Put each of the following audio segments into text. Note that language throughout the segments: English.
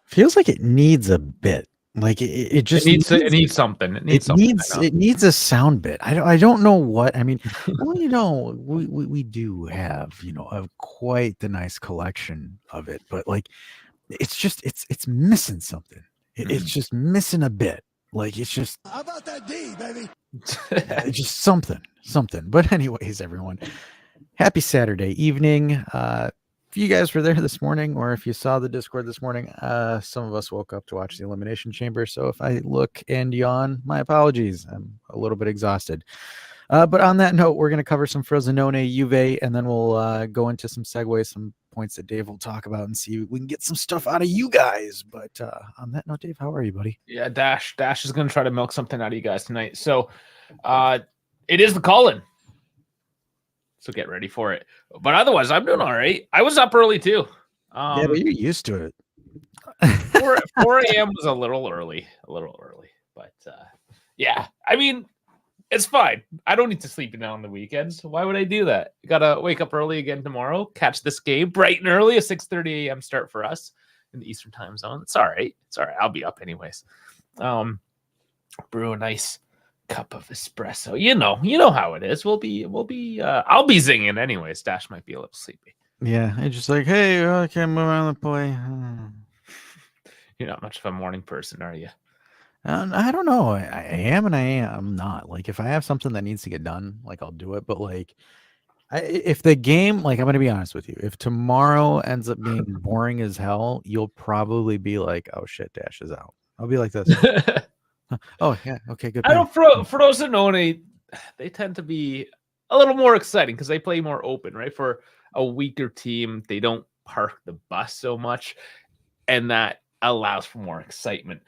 Feels like it needs a bit. Like it just needs something. It needs a sound bit. I don't know what. I mean, well, we do have, a quite the nice collection of it, but like it's just it's missing something. It's just missing a bit. Like it's just how about that D, baby? It's just something. But anyways, everyone, happy Saturday evening. If you guys were there this morning, or if you saw the Discord this morning, some of us woke up to watch the Elimination Chamber. So if I look and yawn, my apologies. I'm a little bit exhausted. But on that note, we're going to cover some Frosinone, Juve, and then we'll go into some segues, some points that Dave will talk about, and see if we can get some stuff out of you guys. But on that note, Dave, how are you, buddy? Yeah, Dash is going to try to milk something out of you guys tonight. So it is the call-in. So get ready for it. But otherwise, I'm doing all right. I was up early too. Yeah, but you're used to it. 4 a.m. was a little early. But yeah, I mean, it's fine. I don't need to sleep in on the weekends. Why would I do that? You got to wake up early again tomorrow, catch this game bright and early, a 6:30 a.m. start for us in the Eastern time zone. It's all right. I'll be up anyways. Brew a nice cup of espresso. You know how it is. I'll be zinging anyways. Dash might be a little sleepy. Yeah, it's just like, hey, I can't move on the play. You're not much of a morning person, are you? I don't know. I am and I am not. Like, if I have something that needs to get done, like, I'll do it. But like, if the game, like, I'm gonna be honest with you, if tomorrow ends up being boring as hell, you'll probably be like, oh shit, Dash is out. I'll be like this. Oh yeah, okay, good. I don't Frosinone, they tend to be a little more exciting because they play more open, right? For a weaker team, they don't park the bus so much, and that allows for more excitement.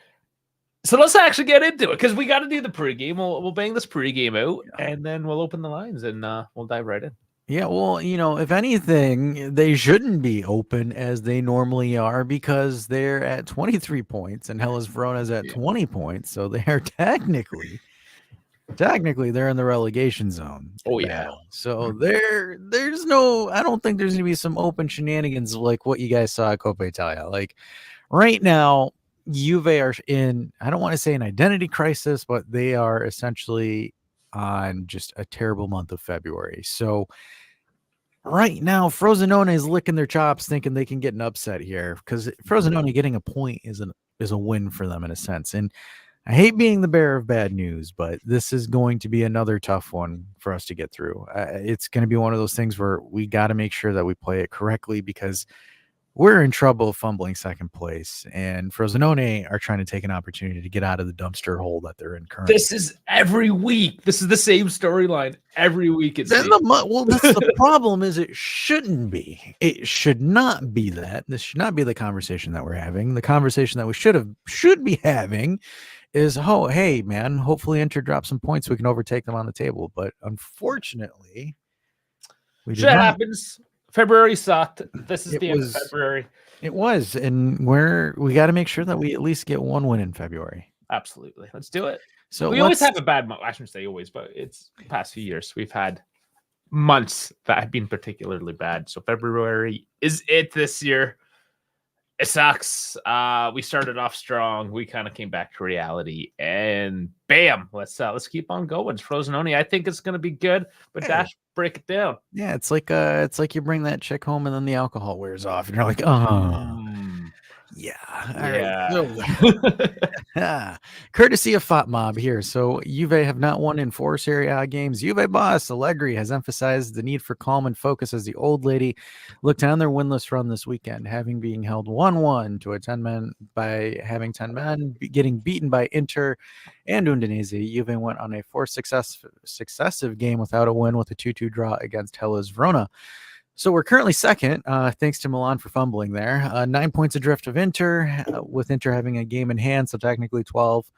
So let's actually get into it because we got to do the pregame. We'll bang this pregame out, and then we'll open the lines and we'll dive right in. Yeah, well, if anything, they shouldn't be open as they normally are because they're at 23 points and Hellas Verona's at 20 points. So they are technically they're in the relegation zone. Oh, yeah. So there's no, I don't think there's going to be some open shenanigans like what you guys saw at Coppa Italia. Like right now, Juve are in, I don't want to say an identity crisis, but they are essentially on just a terrible month of February. So right now, Frosinone is licking their chops, thinking they can get an upset here because Frosinone getting a point is a win for them in a sense. And I hate being the bearer of bad news, but this is going to be another tough one for us to get through. It's going to be one of those things where we got to make sure that we play it correctly because we're in trouble fumbling second place, and Frosinone are trying to take an opportunity to get out of the dumpster hole that they're in currently. This is every week. This is the same storyline every week. That's the problem. Is it shouldn't be. It should not be that. This should not be the conversation that we're having. The conversation that we should be having is, oh, hey, man, hopefully Inter drops some points. We can overtake them on the table. But unfortunately, shit happens. February sucked. This is the end of February. It was, and we got to make sure that we at least get one win in February. Absolutely, let's do it. So we always have a bad month. I shouldn't say always, but it's the past few years we've had months that have been particularly bad. So February is it this year. It sucks. We started off strong. We kind of came back to reality, and bam, let's keep on going. It's Frosinone. I think it's going to be good, but Dash, break it down. Yeah, it's like you bring that chick home and then the alcohol wears off, and you're like, oh. Yeah. Right. Courtesy of Fat Mob here. So Juve have not won in 4 Serie A games. Juve boss Allegri has emphasized the need for calm and focus as the old lady looked on their winless run this weekend, having being held 1-1 to a 10-man by having 10 men getting beaten by Inter and Udinese. Juve went on a 4 successive game without a win with a 2-2 draw against Hellas Verona. So we're currently second, thanks to Milan for fumbling there. 9 points adrift of Inter, with Inter having a game in hand, so technically 12.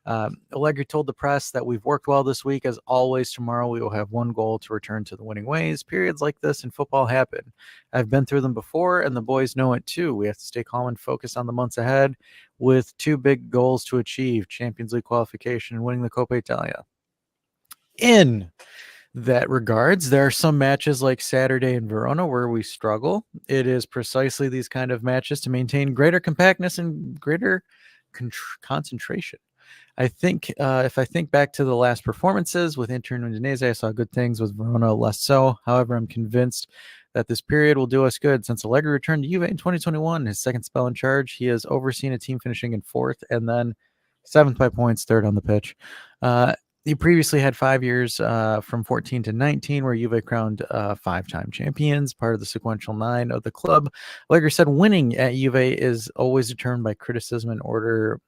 Allegri told the press that we've worked well this week. As always, tomorrow we will have one goal to return to the winning ways. Periods like this in football happen. I've been through them before, and the boys know it too. We have to stay calm and focus on the months ahead with 2 big goals to achieve: Champions League qualification and winning the Coppa Italia. in that regards. There are some matches like Saturday in Verona where we struggle. It is precisely these kind of matches to maintain greater compactness and greater concentration. I think if I think back to the last performances with Inter and Udinese, I saw good things. With Verona, less so. However, I'm convinced that this period will do us good. Since Allegri returned to Juve in 2021, his second spell in charge, he has overseen a team finishing in fourth and then seventh by points, third on the pitch. He previously had 5 years from 14 to 19, where Juve crowned 5-time champions, part of the sequential 9 of the club. Allegri said winning at Juve is always determined by criticism in order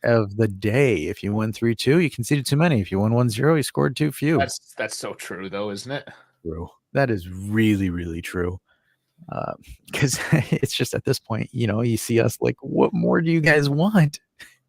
of the day. If you win 3-2, you conceded too many. If you win 1-0, you scored too few. That's so true, though, isn't it? True. That is really, really true. Because it's just at this point, you see us like, what more do you guys want?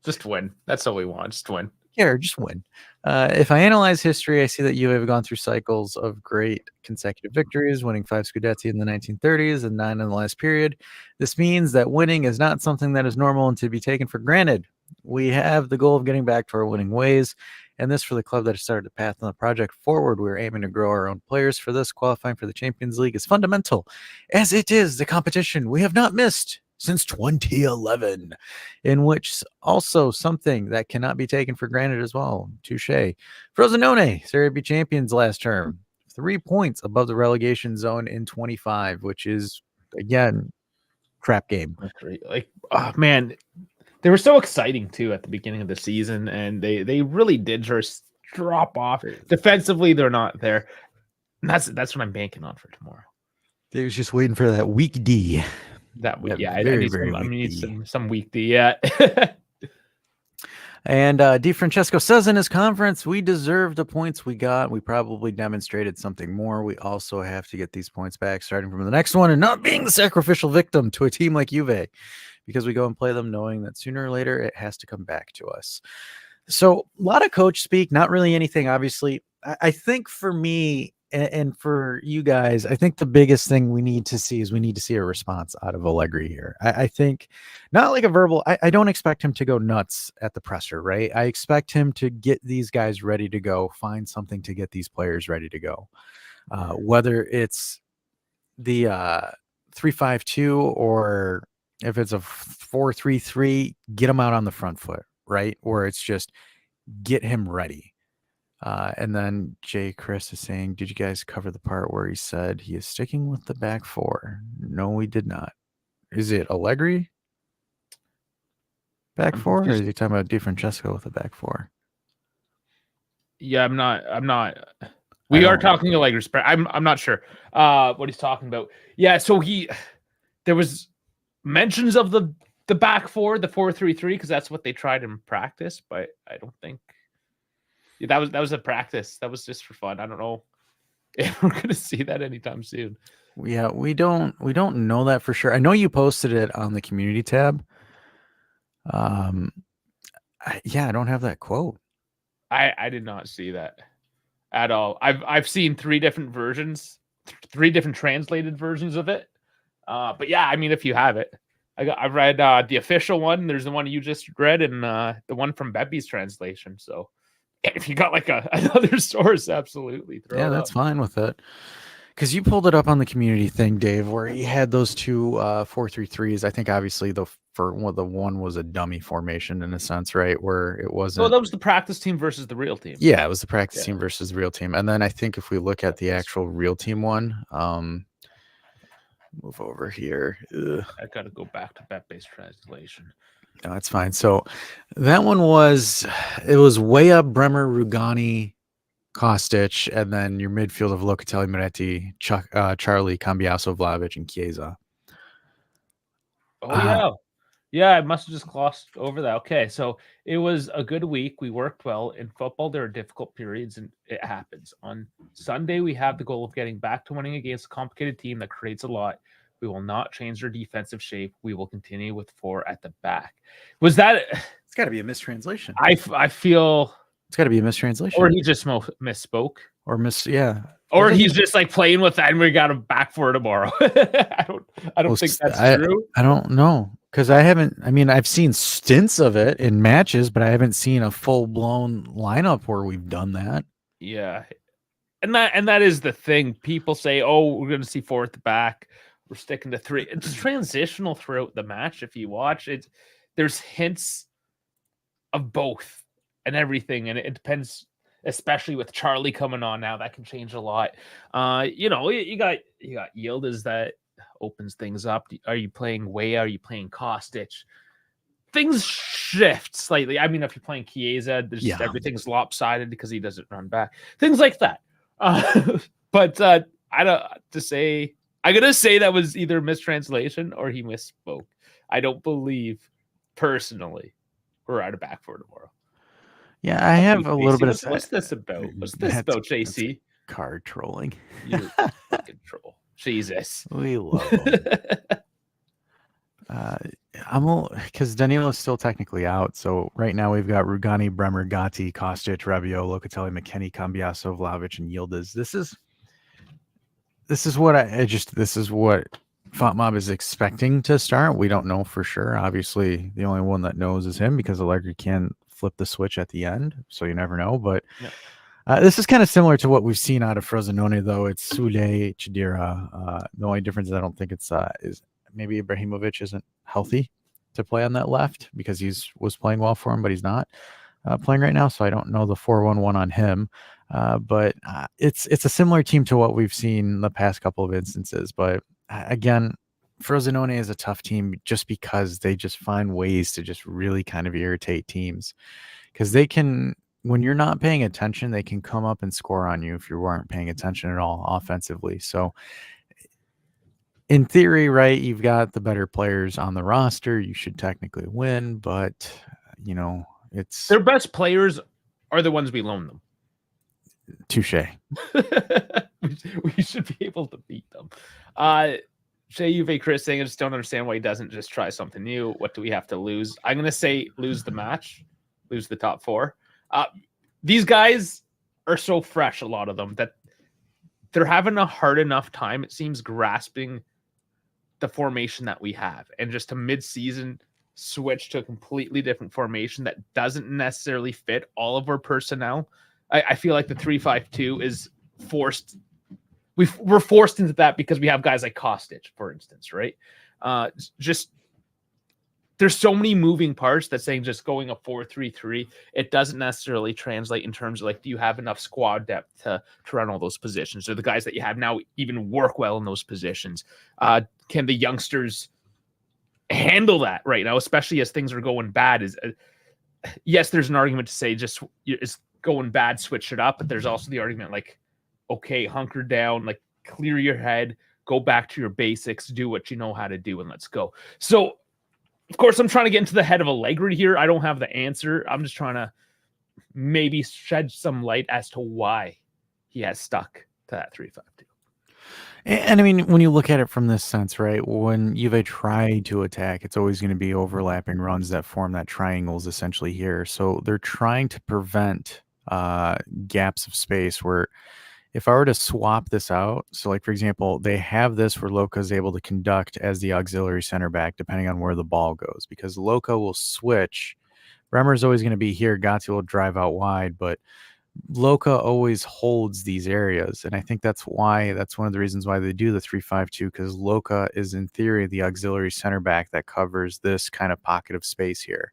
Just win. That's all we want. Just win. Yeah, just win. If I analyze history, I see that you have gone through cycles of great consecutive victories, winning 5 Scudetti in the 1930s and 9 in the last period. This means that winning is not something that is normal and to be taken for granted. We have the goal of getting back to our winning ways, and this for the club that has started the path on the project forward. We're aiming to grow our own players for this. Qualifying for the Champions League is fundamental, as it is the competition we have not missed since 2011, in which also something that cannot be taken for granted as well. Touche. Frosinone, Serie B champions last term, 3 points above the relegation zone in 25, which is, again, crap game. Like, oh, man, they were so exciting, too, at the beginning of the season, and they really did just drop off. Defensively, they're not there. And that's what I'm banking on for tomorrow. They was just waiting for that week D. That week, yeah, I need some week D, yeah. And Di Francesco says in his conference, we deserve the points we got. We probably demonstrated something more. We also have to get these points back starting from the next one and not being the sacrificial victim to a team like Juve, because we go and play them knowing that sooner or later it has to come back to us. So a lot of coach speak, not really anything, obviously. I think for me and for you guys, I think the biggest thing we need to see is a response out of Allegri here. I think not like a verbal, I don't expect him to go nuts at the presser, right? I expect him to get these guys ready to go, find something to get these players ready to go. Whether it's the 3-5-2 or if it's a 4-3-3, get him out on the front foot, right? Or it's just get him ready. And then Jay Chris is saying, did you guys cover the part where he said he is sticking with the back four? No, we did not. Is it Allegri back four, or is he talking about Di Francesco with the back four? Yeah, I'm not. We are talking Allegri's. I'm not sure what he's talking about. Yeah, so there was mentions of the back four, the 4-3-3, because that's what they tried in practice, but I don't think. That was a practice. That was just for fun. I don't know if we're gonna see that anytime soon. Yeah, we don't know that for sure. I know you posted it on the community tab. I don't have that quote. I did not see that at all. I've seen 3 different versions, 3 different translated versions of it. But yeah, I mean, if you have it, I've read the official one. There's the one you just read, and the one from Beppy's translation. So. If you got like another source, absolutely. That's fine with it. Because you pulled it up on the community thing, Dave, where he had those 2 4-3-3s. I think obviously the one was a dummy formation in a sense, right? Where it wasn't. Well, that was the practice team versus the real team. Yeah, it was the practice team versus the real team. And then I think if we look at the actual real team one, move over here. I got to go back to Beppy's translation. No, it's fine. So that one was way up Bremer, Rugani, Kostic, and then your midfield of Locatelli, Moretti, Charlie, Cambiaso, Vlahovic, and Chiesa. Oh, yeah. I must have just glossed over that. Okay, so it was a good week. We worked well. In football, there are difficult periods, and it happens. On Sunday, we have the goal of getting back to winning against a complicated team that creates a lot. We will not change their defensive shape. We will continue with 4 at the back. Was that? It's got to be a mistranslation. I feel it's got to be a mistranslation. Or he just misspoke. Yeah. Or he's just like playing with that, and we got him back for tomorrow. I don't think that's true. I don't know, because I've seen stints of it in matches, but I haven't seen a full blown lineup where we've done that. Yeah. And that is the thing. People say, "Oh, we're going to see 4 at the back. We're sticking to 3." It's transitional throughout the match. If you watch it, there's hints of both and everything, and it depends. Especially with Charlie coming on now, that can change a lot. You got Yildiz that opens things up. Are you playing Way? Are you playing Kostic? Things shift slightly. I mean, if you're playing Chiesa, everything's lopsided because he doesn't run back. Things like that. But I don't to say. I'm gonna say that was either a mistranslation or he misspoke. I don't believe personally we're out of back for tomorrow. Yeah, I have a little bit of. What's this about? What's this about, JC? Card trolling. You fucking troll. Jesus. We love him. I'm because Danilo's still technically out. So right now we've got Rugani, Bremer, Gatti, Kostic, Rabiot, Locatelli, McKennie, Cambiaso, Vlahovic, and Yildiz. This is what this is what FotMob is expecting to start. We don't know for sure. Obviously, the only one that knows is him because Allegri can flip the switch at the end, so you never know. But this is kind of similar to what we've seen out of Frosinone, though. It's Sule, Chidira. The only difference is I don't think it's is maybe Ibrahimovic isn't healthy to play on that left because was playing well for him, but he's not playing right now. So I don't know the 4-1-1 on him. But it's a similar team to what we've seen the past couple of instances. But again, Frosinone is a tough team just because they just find ways to just really kind of irritate teams because they can, when you're not paying attention, they can come up and score on you if you weren't paying attention at all offensively. So in theory, right, you've got the better players on the roster. You should technically win, but it's their best players are the ones we loan them. Touche. We should be able to beat them. Juve Chris saying, I just don't understand why he doesn't just try something new. What do we have to lose? I'm going to say lose the match, lose the top 4. These guys are so fresh, a lot of them, that they're having a hard enough time, it seems, grasping the formation that we have. And just a mid-season switch to a completely different formation that doesn't necessarily fit all of our personnel. I feel like the 3-5-2 is forced. We're forced into that because we have guys like Kostic, for instance, right? Just there's so many moving parts that saying just going a 4-3-3, it doesn't necessarily translate in terms of like, do you have enough squad depth to run all those positions? Or the guys that you have now even work well in those positions? Can the youngsters handle that right now, especially as things are going bad? Yes, there's an argument to say just it's going bad, switch it up. But there's also the argument like, okay, hunker down, like clear your head, go back to your basics, do what you know how to do, and let's go. So, of course, I'm trying to get into the head of Allegri here. I don't have the answer. I'm just trying to maybe shed some light as to why he has stuck to that 3-5-2. And I mean, when you look at it from this sense, right, when Juve try to attack, it's always going to be overlapping runs that form that triangles essentially here. So they're trying to prevent gaps of space where if I were to swap this out, so like, for example, they have this where Loca is able to conduct as the auxiliary center back, depending on where the ball goes, because Loca will switch. Bremer is always going to be here. Gatti will drive out wide, but Loca always holds these areas. And I think that's one of the reasons why they do the 3-5-2, because Loca is in theory the auxiliary center back that covers this kind of pocket of space here.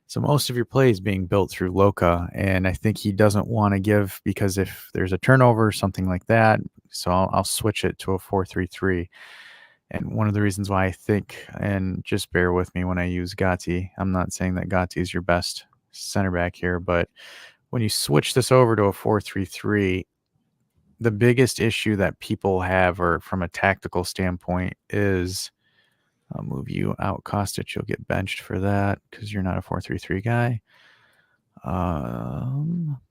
So most of your play is being built through Loca, and I think he doesn't want to give, because if there's a turnover, something like that, so I'll switch it to a 4-3-3. And one of the reasons why I think, and just bear with me when I use Gatti, I'm not saying that Gatti is your best center back here, but when you switch this over to a 4-3-3, the biggest issue that people have, or from a tactical standpoint, is I'll move you out, Kostic. You'll get benched for that because you're not a 4-3-3 guy.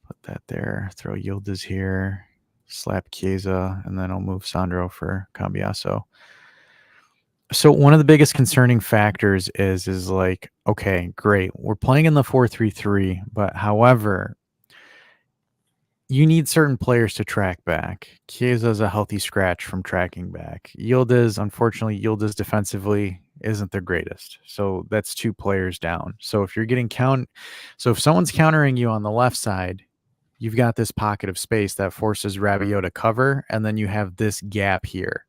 Put that there. Throw Yildiz here. Slap Chiesa, and then I'll move Sandro for Cambiaso. So one of the biggest concerning factors is like, okay, great. We're playing in the 4-3-3, but however, you need certain players to track back. Chiesa is a healthy scratch from tracking back. Unfortunately, Yildiz defensively isn't the greatest. So that's 2 players down. So if you're getting so if someone's countering you on the left side, you've got this pocket of space that forces Rabiot to cover, and then you have this gap here.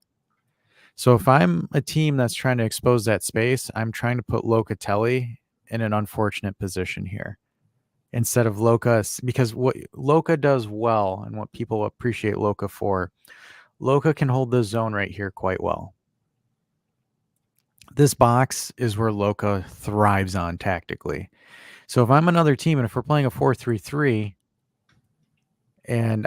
So if I'm a team that's trying to expose that space, I'm trying to put Locatelli in an unfortunate position here instead of Loca, because what Loca does well and what people appreciate Loca for, Loca can hold this zone right here quite well. This box is where Loca thrives on tactically. So if I'm another team and if we're playing a 4-3-3 and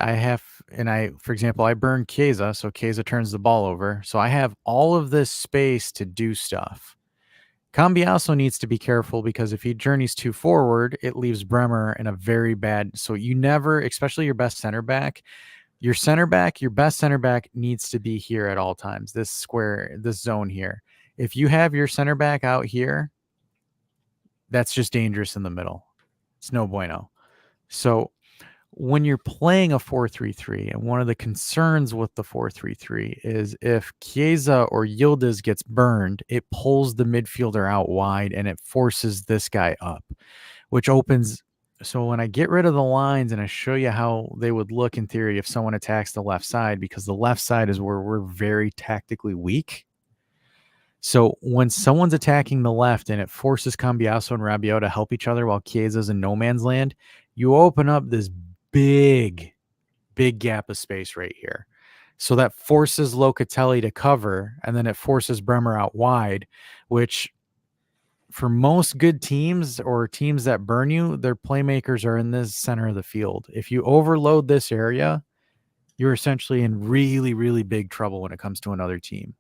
for example, I burn Chiesa, so Chiesa turns the ball over. So I have all of this space to do stuff. Cambiaso needs to be careful because if he journeys too forward, it leaves Bremer in a very bad. So you never, especially your best center back, your best center back needs to be here at all times. This zone here. If you have your center back out here, that's just dangerous in the middle. It's no bueno. So when you're playing a 4-3-3, and one of the concerns with the 4-3-3 is if Chiesa or Yildiz gets burned, it pulls the midfielder out wide and it forces this guy up, which opens. So when I get rid of the lines and I show you how they would look in theory if someone attacks the left side, because the left side is where we're very tactically weak. So when someone's attacking the left and it forces Cambiaso and Rabiot to help each other while Chiesa's in no man's land, you open up this big gap of space right here. So that forces Locatelli to cover, and then it forces Bremer out wide, which for most good teams or teams that burn you, their playmakers are in this center of the field. If you overload this area, you're essentially in really, really big trouble when it comes to another team.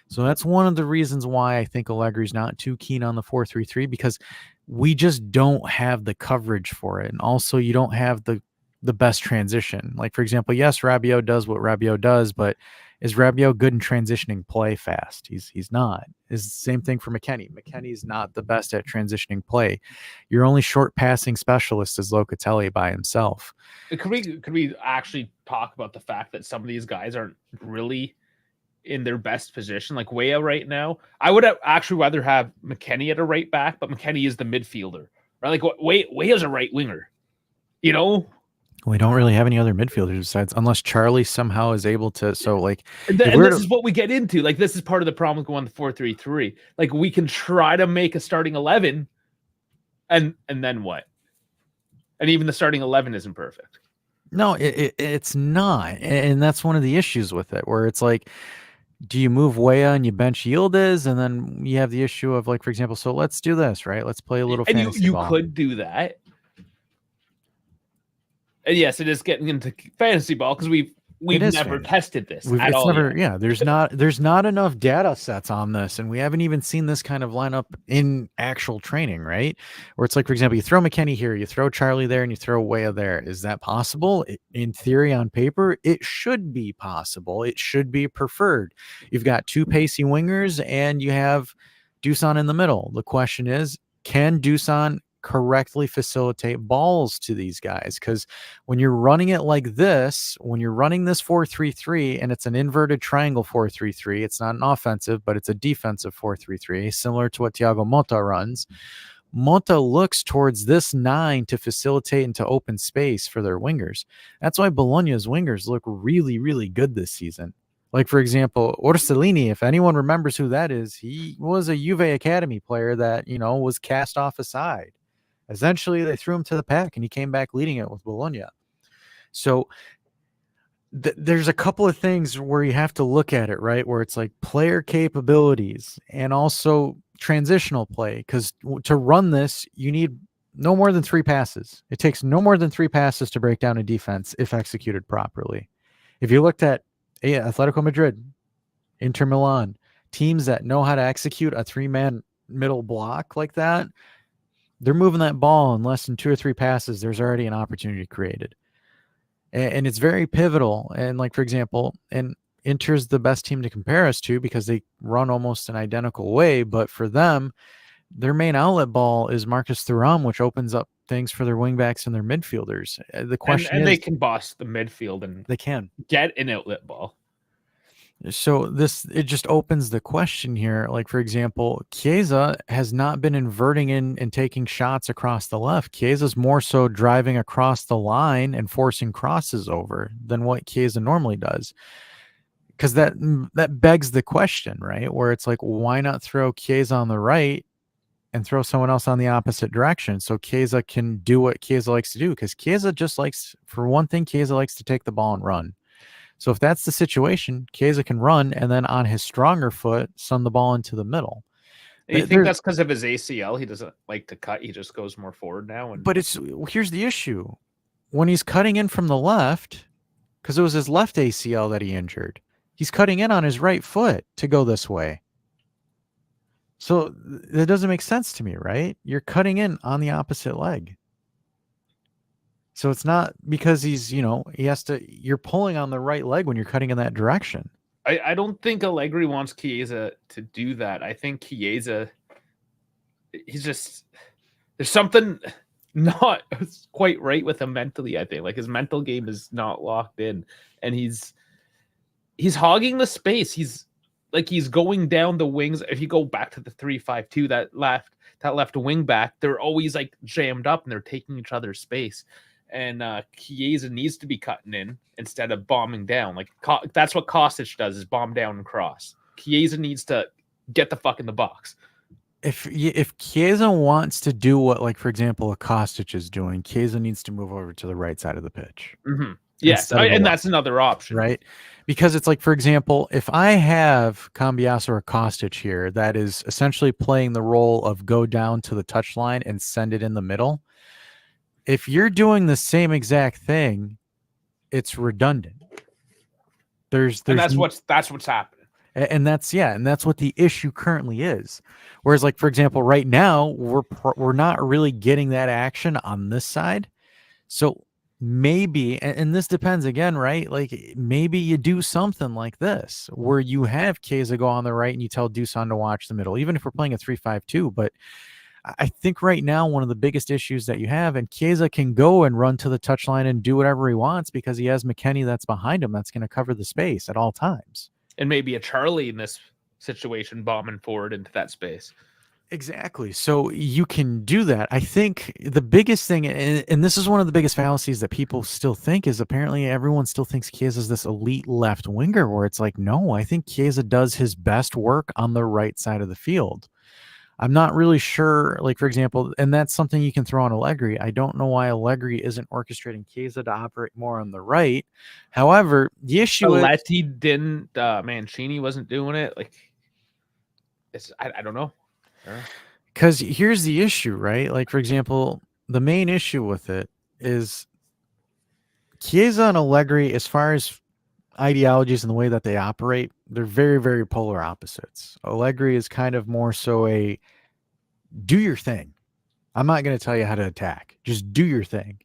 So that's one of the reasons why I think Allegri's not too keen on the 4-3-3, because we just don't have the coverage for it. And also you don't have the best transition. Like, for example, yes, Rabiot does what Rabiot does, but is Rabiot good in transitioning play fast? He's not. It's the same thing for McKennie. McKennie's not the best at transitioning play. Your only short passing specialist is Locatelli by himself. Could we actually talk about the fact that some of these guys aren't really in their best position? Like Weah right now, I would actually rather have McKennie at a right back, but McKennie is the midfielder, right? Like Weah's a right winger, you know? We don't really have any other midfielders besides, unless Charlie somehow is able to. So like, and this is what we get into. Like, this is part of the problem with going to 4-3-3. Like, we can try to make a starting 11, and then what? And even the starting 11 isn't perfect. No, it's not, and that's one of the issues with it, where it's like, do you move Weah and you bench Yildiz, and then you have the issue of, like, for example, so let's do this, right? Let's play a little fantasy ball. You could do that. And yes, it is getting into fantasy ball because we've never tested this at all. Yeah, there's not enough data sets on this, and we haven't even seen this kind of lineup in actual training, right? Where it's like, for example, you throw McKennie here, you throw Charlie there, and you throw Weah there. Is that possible? In theory, on paper, it should be possible. It should be preferred. You've got two pacey wingers, and you have Dusan in the middle. The question is, can Dusan correctly facilitate balls to these guys? Because when you're running it like this, when you're running this 4-3-3 and it's an inverted triangle 4-3-3, it's not an offensive, but it's a defensive 4-3-3, similar to what Thiago Motta runs. Motta looks towards this 9 to facilitate and to open space for their wingers. That's why Bologna's wingers look really, really good this season. Like, for example, Orsolini, if anyone remembers who that is, he was a Juve Academy player that, was cast off aside. Essentially, they threw him to the pack, and he came back leading it with Bologna. So there's a couple of things where you have to look at it, right? Where it's like player capabilities and also transitional play. Because to run this, you need no more than 3 passes. It takes no more than 3 passes to break down a defense if executed properly. If you looked at Atletico Madrid, Inter Milan, teams that know how to execute a 3-man middle block like that, they're moving that ball in less than 2 or 3 passes. There's already an opportunity created. And it's very pivotal. And like, for example, and Inter's the best team to compare us to because they run almost an identical way. But for them, their main outlet ball is Marcus Thuram, which opens up things for their wingbacks and their midfielders. The question is, they can boss the midfield and they can get an outlet ball. So it just opens the question here. Like, for example, Chiesa has not been inverting in and taking shots across the left. Chiesa's more so driving across the line and forcing crosses over than what Chiesa normally does. Because that begs the question, right? Where it's like, why not throw Chiesa on the right and throw someone else on the opposite direction so Chiesa can do what Chiesa likes to do? Because Chiesa just likes, for one thing, Chiesa likes to take the ball and run. So if that's the situation, Chiesa can run and then on his stronger foot, send the ball into the middle. You think that's because of his ACL? He doesn't like to cut. He just goes more forward now. But here's the issue. When he's cutting in from the left, because it was his left ACL that he injured, he's cutting in on his right foot to go this way. So that doesn't make sense to me, right? You're cutting in on the opposite leg. So it's not because you're pulling on the right leg when you're cutting in that direction. I don't think Allegri wants Chiesa to do that. I think Chiesa, there's something not quite right with him mentally. I think like his mental game is not locked in, and he's hogging the space. He's going down the wings. If you go back to the 3-5-2, that left wing back, they're always like jammed up and they're taking each other's space. And Chiesa needs to be cutting in instead of bombing down. Like that's what Kostic does, is bomb down and cross. Chiesa needs to get the fuck in the box. If Chiesa wants to do what, like, for example, a Kostic is doing, Chiesa needs to move over to the right side of the pitch. Mm-hmm. Yes, and that's another option. Right? Because it's like, for example, if I have Cambiasso or Kostic here, that is essentially playing the role of go down to the touchline and send it in the middle. If you're doing the same exact thing, it's redundant. There's that's what's happening. And that's what the issue currently is. Whereas, like, for example, right now we're not really getting that action on this side. So maybe, and this depends again, right? Like maybe you do something like this where you have Chiesa go on the right and you tell Dusan to watch the middle, even if we're playing a 3-5-2. But I think right now one of the biggest issues that you have, and Chiesa can go and run to the touchline and do whatever he wants because he has McKennie that's behind him that's going to cover the space at all times. And maybe a Charlie in this situation bombing forward into that space. Exactly. So you can do that. I think the biggest thing, and this is one of the biggest fallacies that people still think, is apparently everyone still thinks Chiesa is this elite left winger, where it's like, no, I think Chiesa does his best work on the right side of the field. I'm not really sure, like, for example, and that's something you can throw on Allegri. I don't know why Allegri isn't orchestrating Chiesa to operate more on the right. However, the issue is he didn't, Mancini wasn't doing it. Like, I don't know. Because here's the issue, right? Like, for example, the main issue with it is Chiesa and Allegri, as far as ideologies and the way that they operate, they're very, very polar opposites. Allegri is kind of more so a do your thing. I'm not going to tell you how to attack. Just do your thing.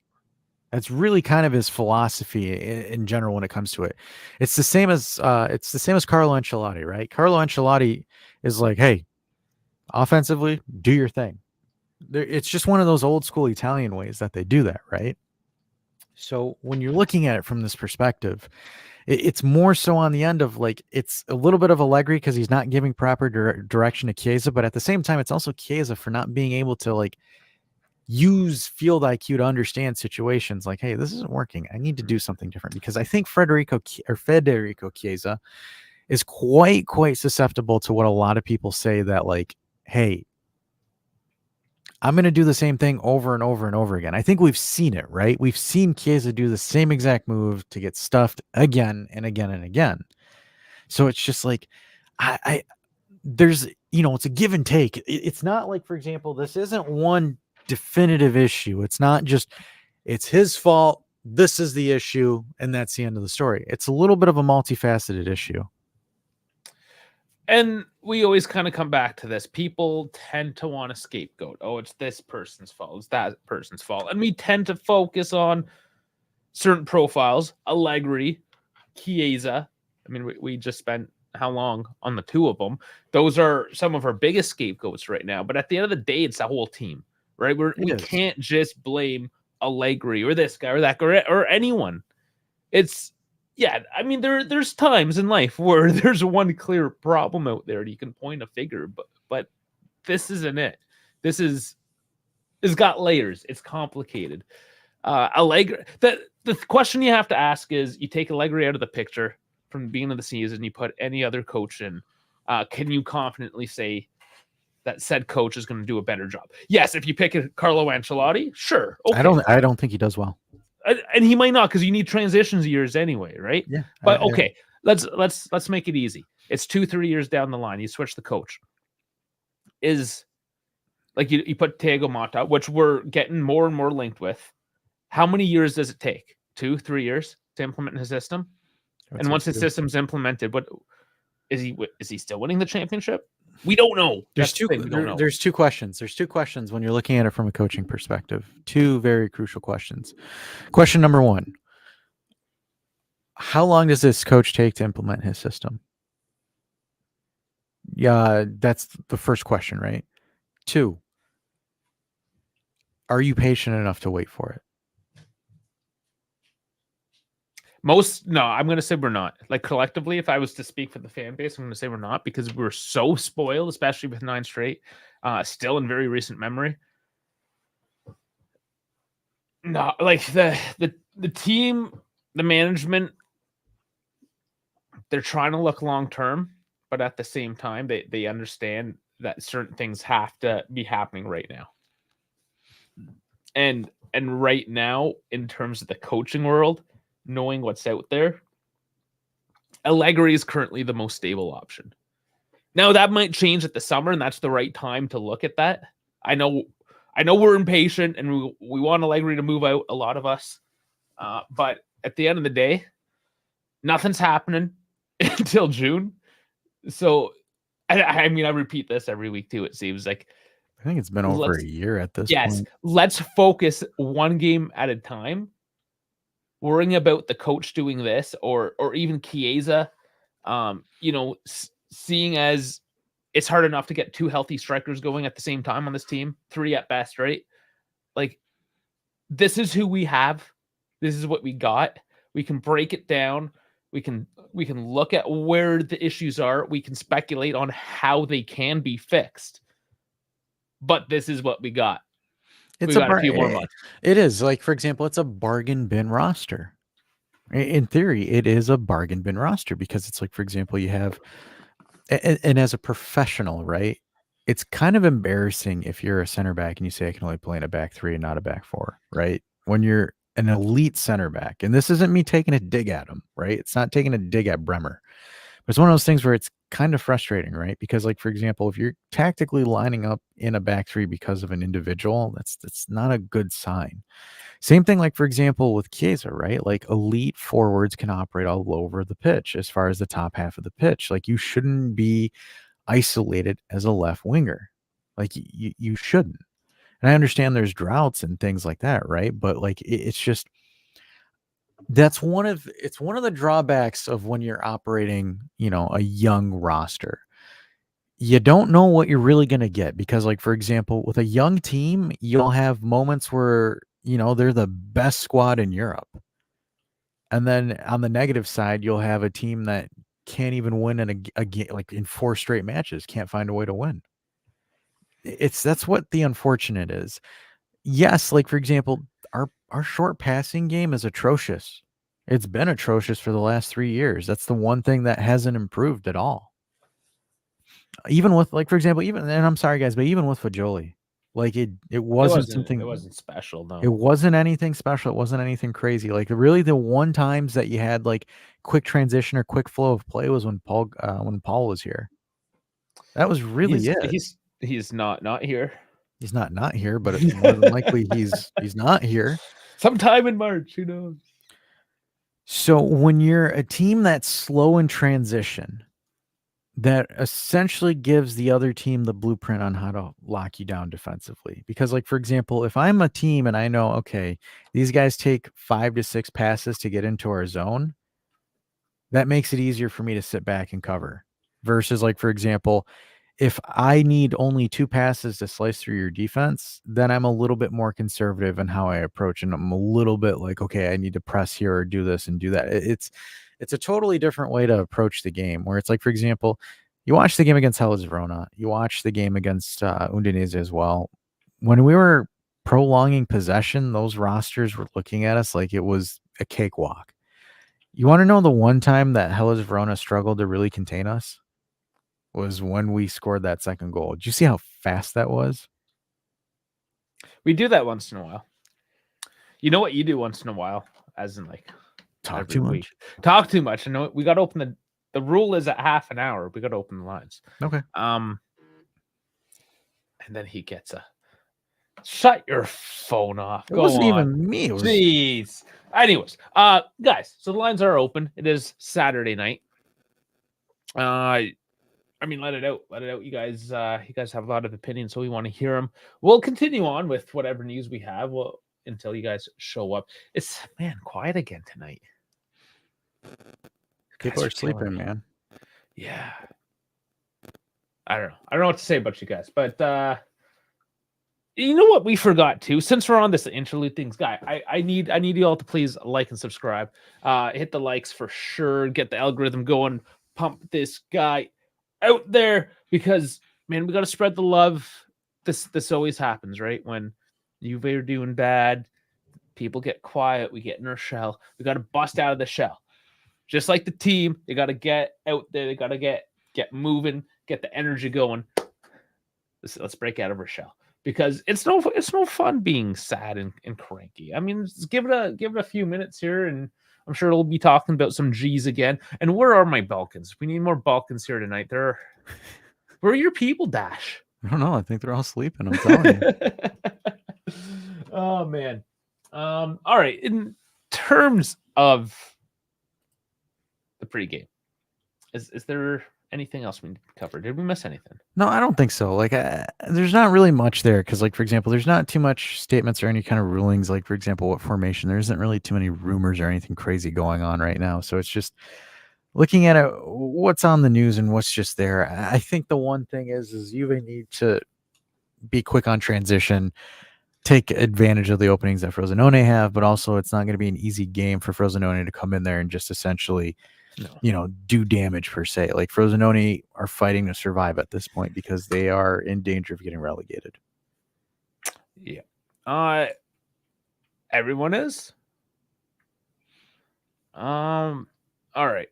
That's really kind of his philosophy in general when it comes to it. It's the same as Carlo Ancelotti, right? Carlo Ancelotti is like, hey, offensively, do your thing. It's just one of those old school Italian ways that they do that, right? So when you're looking at it from this perspective, it's more so on the end of like, it's a little bit of Allegri because he's not giving proper direction to Chiesa, but at the same time, it's also Chiesa for not being able to like use field IQ to understand situations like, hey, this isn't working. I need to do something different, because I think Federico Chiesa is quite susceptible to what a lot of people say, that like, hey, I'm going to do the same thing over and over and over again. I think we've seen it, right? We've seen Chiesa do the same exact move to get stuffed again and again and again. So it's just like, there's, it's a give and take. It's not like, for example, this isn't one definitive issue. It's not just, it's his fault, this is the issue, and that's the end of the story. It's a little bit of a multifaceted issue. And we always kind of come back to this. People tend to want a scapegoat. Oh, it's this person's fault. It's that person's fault. And we tend to focus on certain profiles. Allegri, Chiesa. I mean, we just spent how long on the two of them? Those are some of our biggest scapegoats right now. But at the end of the day, it's the whole team, right? We can't just blame Allegri or this guy or that guy or anyone. It's Yeah, I mean there's times in life where there's one clear problem out there and you can point a finger, but this isn't it. This is it's got layers. It's complicated. Allegri. The question you have to ask is: you take Allegri out of the picture from the beginning of the season, you put any other coach in. Can you confidently say that said coach is going to do a better job? Yes, if you pick Carlo Ancelotti, sure. Okay. I don't think he does well. And he might not, because you need transitions years anyway, right? Yeah. But okay, let's make it easy. It's 2-3 years down the line. You switch the coach. Is like you put Thiago Motta, which we're getting more and more linked with. How many years does it take? 2-3 years to implement his system? And once his system's implemented, what is he still winning the championship? We don't know. There's two questions. There's two questions when you're looking at it from a coaching perspective. Two very crucial questions. Question number one: how long does this coach take to implement his system? Yeah, that's the first question, right? Two: are you patient enough to wait for it? No, I'm going to say we're not. Like collectively, if I was to speak for the fan base, I'm going to say we're not, because we're so spoiled, especially with 9 straight, still in very recent memory. No, like the team, the management, they're trying to look long term, but at the same time, they understand that certain things have to be happening right now. And right now, in terms of the coaching world, knowing what's out there, Allegri is currently the most stable option. Now that might change at the summer, and that's the right time to look at that. I know we're impatient and we want Allegri to move out, a lot of us. But at the end of the day, nothing's happening until June. So, I mean, I repeat this every week too. It seems like I think it's been over a year at this point. Yes, let's focus one game at a time. Worrying about the coach doing this, or even Chiesa, seeing as it's hard enough to get 2 healthy strikers going at the same time on this team, 3 at best, right? Like, this is who we have. This is what we got. We can break it down. We can look at where the issues are. We can speculate on how they can be fixed. But this is what we got. It's a few more months. It is, like, for example, it's a bargain bin roster. In theory, it is a bargain bin roster, because it's like, for example, you have, and as a professional, right? It's kind of embarrassing if you're a center back and you say I can only play in a back 3 and not a back 4, right? When you're an elite center back, and this isn't me taking a dig at him, right? It's not taking a dig at Bremer. But it's one of those things where it's kind of frustrating, right? Because, like, for example, if you're tactically lining up in a back 3 because of an individual, that's not a good sign. Same thing, like, for example, with Chiesa, right? Like, elite forwards can operate all over the pitch as far as the top half of the pitch. Like, you shouldn't be isolated as a left winger. Like, you shouldn't. And I understand there's droughts and things like that, right? But, like, it's just, it's one of the drawbacks of when you're operating, a young roster. You don't know what you're really going to get, because, like, for example, with a young team, you'll have moments where, they're the best squad in Europe. And then on the negative side, you'll have a team that can't even win in a game, like in 4 straight matches, can't find a way to win. That's what the unfortunate is. Yes, like, for example, our short passing game is atrocious. It's been atrocious for the last 3 years. That's the one thing that hasn't improved at all. Even with, like, for example, and I'm sorry guys, but even with Fajoli, like, it wasn't something. It wasn't special, though. It wasn't anything special. It wasn't anything crazy. Like, really, the one times that you had like quick transition or quick flow of play was when Paul was here. That was really it. He's not here. He's not here, but it's more than likely he's not here. Sometime in March, who knows? So when you're a team that's slow in transition, that essentially gives the other team the blueprint on how to lock you down defensively. Because, like, for example, if I'm a team and I know, okay, these guys take 5 to 6 passes to get into our zone, that makes it easier for me to sit back and cover. Versus, like, for example, if I need only 2 passes to slice through your defense, then I'm a little bit more conservative in how I approach, and I'm a little bit like, okay, I need to press here or do this and do that. it's a totally different way to approach the game. Where it's like, for example, you watch the game against Hellas Verona, you watch the game against Udinese as well. When we were prolonging possession, those rosters were looking at us like it was a cakewalk. You want to know the one time that Hellas Verona struggled to really contain us? Was when we scored that second goal. Did you see how fast that was? We do that once in a while. You know what you do once in a while, as in like Talk too much. Talk too much. I know we got to open the rule is at half an hour. We got to open the lines. Okay. And then he gets a shut your phone off. It wasn't even me. It was... Jeez. Anyways, guys, so the lines are open. It is Saturday night. I mean, let it out. Let it out. You guys have a lot of opinions, so we want to hear them. We'll continue on with whatever news we have until you guys show up. It's, man, quiet again tonight. People are sleeping, man. Yeah. I don't know what to say about you guys, but you know what we forgot too? Since we're on this interlude things, guy, I need you all to please like and subscribe. Hit the likes for sure. Get the algorithm going. Pump this guy out there, because man, we got to spread the love. This always happens, right? When Juve are doing bad, people get quiet. We get in our shell. We got to bust out of the shell, just like the team. They got to get out there. They got to get moving, get the energy going. Let's break out of our shell, because it's no fun being sad and cranky. I mean, just give it a few minutes here, and I'm sure it'll be talking about some G's again. And where are my Balkans? We need more Balkans here tonight. Where are your people, Dash? I don't know. I think they're all sleeping. I'm telling you. Oh man. All right. In terms of the pregame, is there anything else we need to cover? Did we miss anything? No, I don't think so. Like, there's not really much there because, like, for example, there's not too much statements or any kind of rulings. Like, for example, what formation? There isn't really too many rumors or anything crazy going on right now. So it's just looking at what's on the news and what's just there. I think the one thing is you need to be quick on transition, take advantage of the openings that Frosinone have, but also it's not going to be an easy game for Frosinone to come in there and just essentially, do damage per se. Like, Frosinone are fighting to survive at this point because they are in danger of getting relegated. Yeah. Everyone is. All right.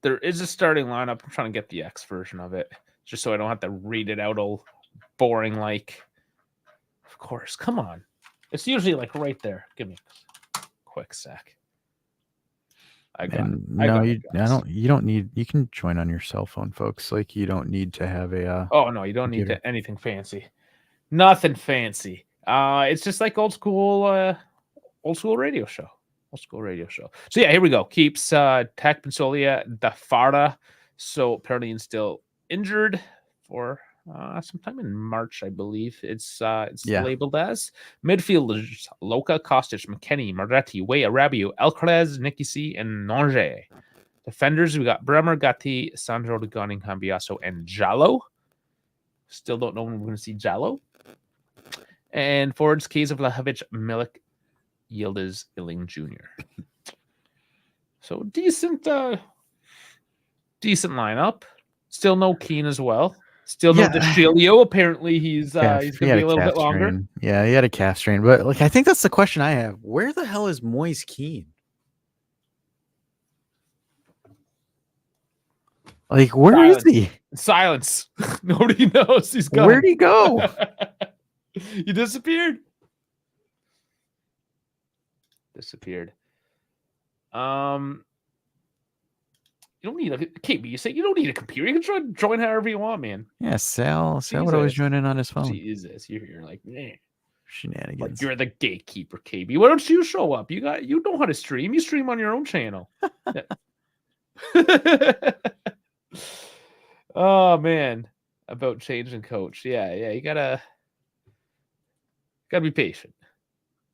There is a starting lineup. I'm trying to get the X version of it, just so I don't have to read it out all boring like. Of course, come on. It's usually like right there. Give me a quick sec. I got it. You don't need. You can join on your cell phone, folks. Like, you don't need to have a. Oh no, you don't need anything fancy. Nothing fancy. It's just like old school radio show. So yeah, here we go. Keeps Tech Pensolia Dafara. So apparently he's still injured for sometime in March, I believe. It's labeled as. Midfielders: Loca, Kostic, McKennie, Marretti, Way, Arabio, Alcaraz, Nicky C, and Nange. Defenders: we got Bremer, Gatti, Sandro, Lugani, Cambiaso, and Jallo. Still don't know when we're going to see Jallo. And forwards: Keza, Vlahovic, Milik, Yildiz, Illing Jr. So decent lineup. Still no Keane as well. Still no DeShilio. Apparently he's going to be a little bit longer. Strain. Yeah, he had a calf strain. But like, I think that's the question I have. Where the hell is Moise Keane? Like, where is he? Silence. Nobody knows. He's gone. Where'd he go? He disappeared. You don't need a KB. You say you don't need a computer. You can join however you want, man. Yeah, Sal would always join in on his phone. Jesus, you're like, man, shenanigans. Like, you're the gatekeeper, KB. Why don't you show up? You know how to stream. You stream on your own channel. Oh man, about changing coach. Yeah, you gotta be patient.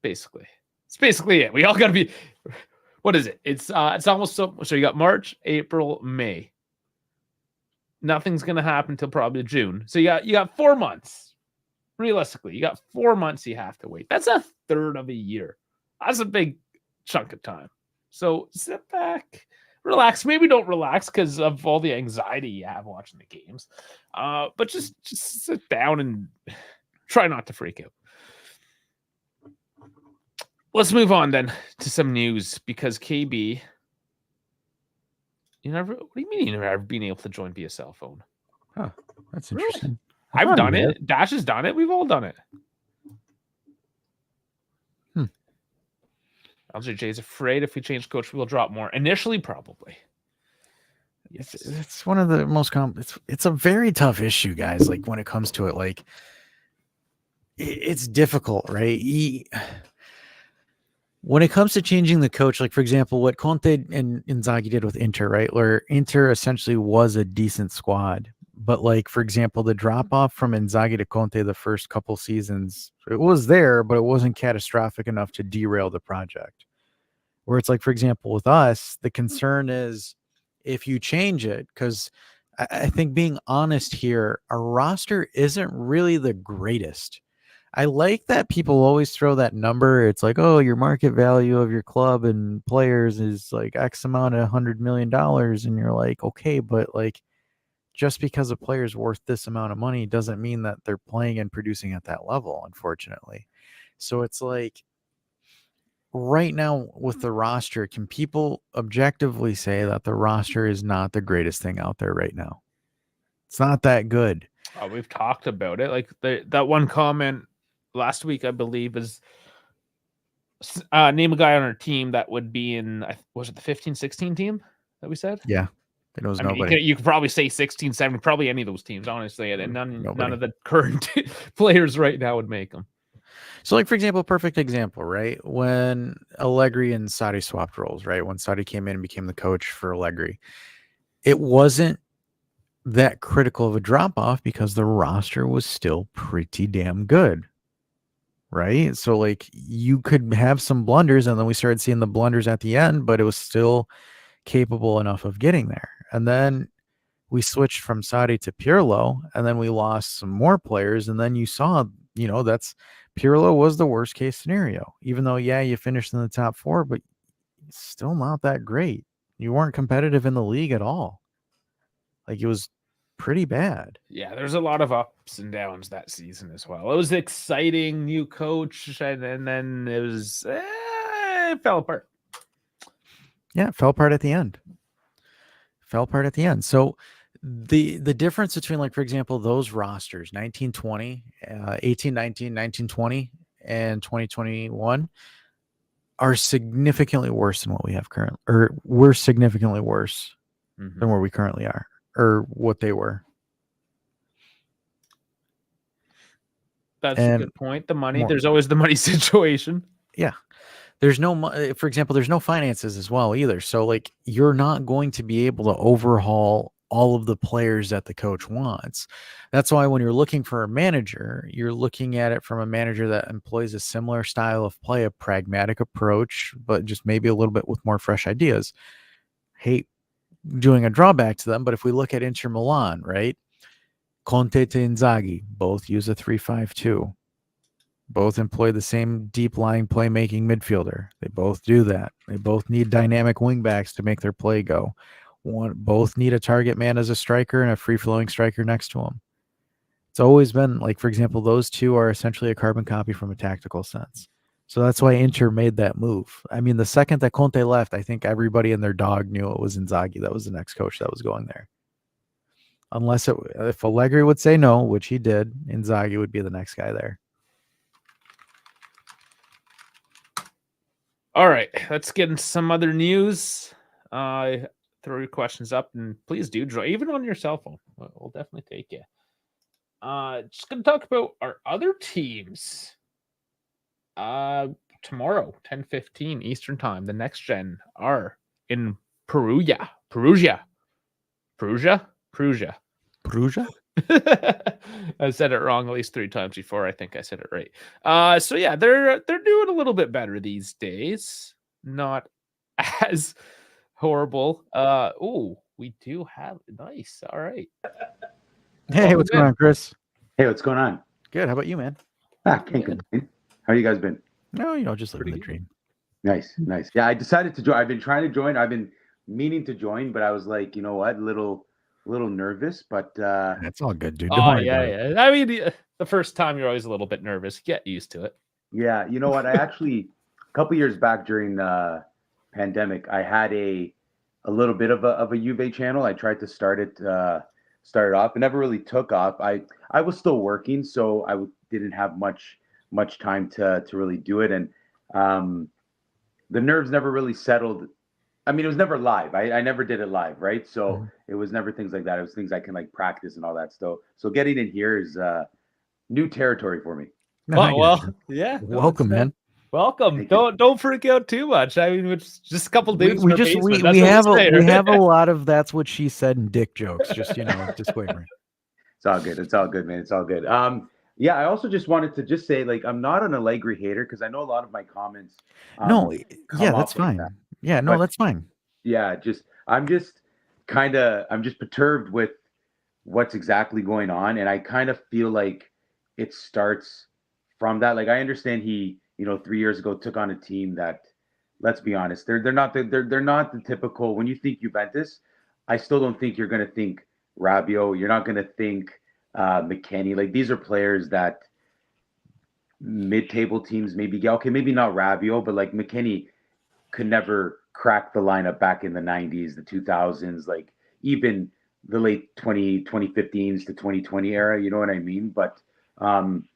Basically, it's basically it. We all gotta be. What is it? It's almost so you got March, April, May. Nothing's gonna happen until probably June. So you got 4 months. Realistically, you got 4 months you have to wait. That's a third of a year. That's a big chunk of time. So sit back. relax. Maybe don't relax because of all the anxiety you have watching the games. But just sit down and try not to freak out. Let's move on then to some news because KB, what do you mean you've never been able to join via cell phone? Huh, that's interesting. Really? I've done it. Dash has done it. We've all done it. LJJ is afraid if we change coach, we'll drop more. Initially, probably. Yes. It's one of the most it's a very tough issue, guys. Like when it comes to it, like it's difficult, right? When it comes to changing the coach, like for example, what Conte and Inzaghi did with Inter, right? Where Inter essentially was a decent squad. But like, for example, the drop off from Inzaghi to Conte the first couple seasons, it was there, but it wasn't catastrophic enough to derail the project. Where it's like, for example, with us, the concern is if you change it, because I think being honest here, our roster isn't really the greatest. I like that people always throw that number. It's like, oh, your market value of your club and players is like X amount of $100 million. And you're like, okay, but like, just because a player is worth this amount of money doesn't mean that they're playing and producing at that level, unfortunately. So it's like right now with the roster, can people objectively say that the roster is not the greatest thing out there right now? It's not that good. We've talked about it. Like that one comment last week, I believe, is name a guy on our team that would be in, was it the 15-16 team that we said? Yeah. It was nobody. You could probably say 16-17, probably any of those teams, honestly. And none of the current players right now would make them. So, like, for example, perfect example, right? When Allegri and Sarri swapped roles, right? When Sarri came in and became the coach for Allegri, it wasn't that critical of a drop-off because the roster was still pretty damn good, right? So, like, you could have some blunders, and then we started seeing the blunders at the end, but it was still capable enough of getting there. And then we switched from Sarri to Pirlo, and then we lost some more players, and then you saw, that's Pirlo was the worst case scenario. Even though, yeah, you finished in the top 4, but still not that great. You weren't competitive in the league at all. Like, it was pretty bad. Yeah, there's a lot of ups and downs that season as well. It was exciting, new coach, and then it was it fell apart. Yeah, it fell apart at the end. So the difference between, like, for example, those rosters, 1920, 1819, 1920, and 2021 are significantly worse than what we have currently, or we're significantly worse than where we currently are, or what they were. That's a good point. The money, there's always the money situation. Yeah. There's no, for example, there's no finances as well either. So, like, you're not going to be able to overhaul all of the players that the coach wants. That's why when you're looking for a manager, you're looking at it from a manager that employs a similar style of play, a pragmatic approach, but just maybe a little bit with more fresh ideas. Hate doing a drawback to them, but if we look at Inter Milan, right? Conte to Inzaghi, both use a 3-5-2. Both employ the same deep-lying playmaking midfielder. They both do that. They both need dynamic wingbacks to make their play go. Both need a target man as a striker and a free-flowing striker next to him. It's always been, like, for example, those two are essentially a carbon copy from a tactical sense. So that's why Inter made that move. I mean, the second that Conte left, I think everybody and their dog knew it was Inzaghi that was the next coach that was going there. Unless if Allegri would say no, which he did, Inzaghi would be the next guy there. All right, let's get into some other news. Throw your questions up, and please do join, even on your cell phone. We'll definitely take you. Just going to talk about our other teams. Tomorrow, 10:15 Eastern Time, the next gen are in Perugia. I said it wrong at least 3 times before. I think I said it right. So yeah, they're doing a little bit better these days. Not as horrible. We do have nice. All right. Hey, what's going on, Chris? Hey, what's going on? Good. How about you, man? Can't complain. How you guys been? No, just living the dream. Nice. Yeah, I decided to join. I've been trying to join. I've been meaning to join, but I was like, you know what, little nervous, but That's all good, dude. Don't Oh worry about it. yeah. I mean, the first time you're always a little bit nervous. Get used to it. yeah, you know what, I actually a couple years back during the pandemic, I had a little bit of a Juve channel. I tried to start it off. It never really took off. I was still working, so didn't have much time to really do it, and um, the nerves never really settled. I mean, it was never live. I never did it live, right? So Mhm. it was never things like that. It was things I can like practice and all that stuff. So getting in here is new territory for me. No, I Oh got you. well, yeah. no, Welcome, it's, man. Welcome. Thank you. Don't freak out too much. I mean, it's just a couple dudes We in a just basement. we That's what have a say, we right? have a lot of that's what she said and dick jokes. Just disclaimer. It's all good. It's all good, man. It's all good. Yeah, I also just wanted to just say, like, I'm not an Allegri hater because I know a lot of my comments No, come yeah, off that's like fine. that. Yeah, no, But that's fine. yeah, I'm just perturbed with what's exactly going on, and I kind of feel like it starts from that. Like, I understand he, 3 years ago took on a team that, let's be honest, they're not the typical. When you think Juventus, I still don't think you're gonna think Rabiot. You're not gonna think McKennie. Like, these are players that mid-table teams maybe get. Okay, maybe not Rabiot, but like McKennie could never crack the lineup back in the 90s, the 2000s, like even the late 2015s to 2020 era, you know what I mean? But um,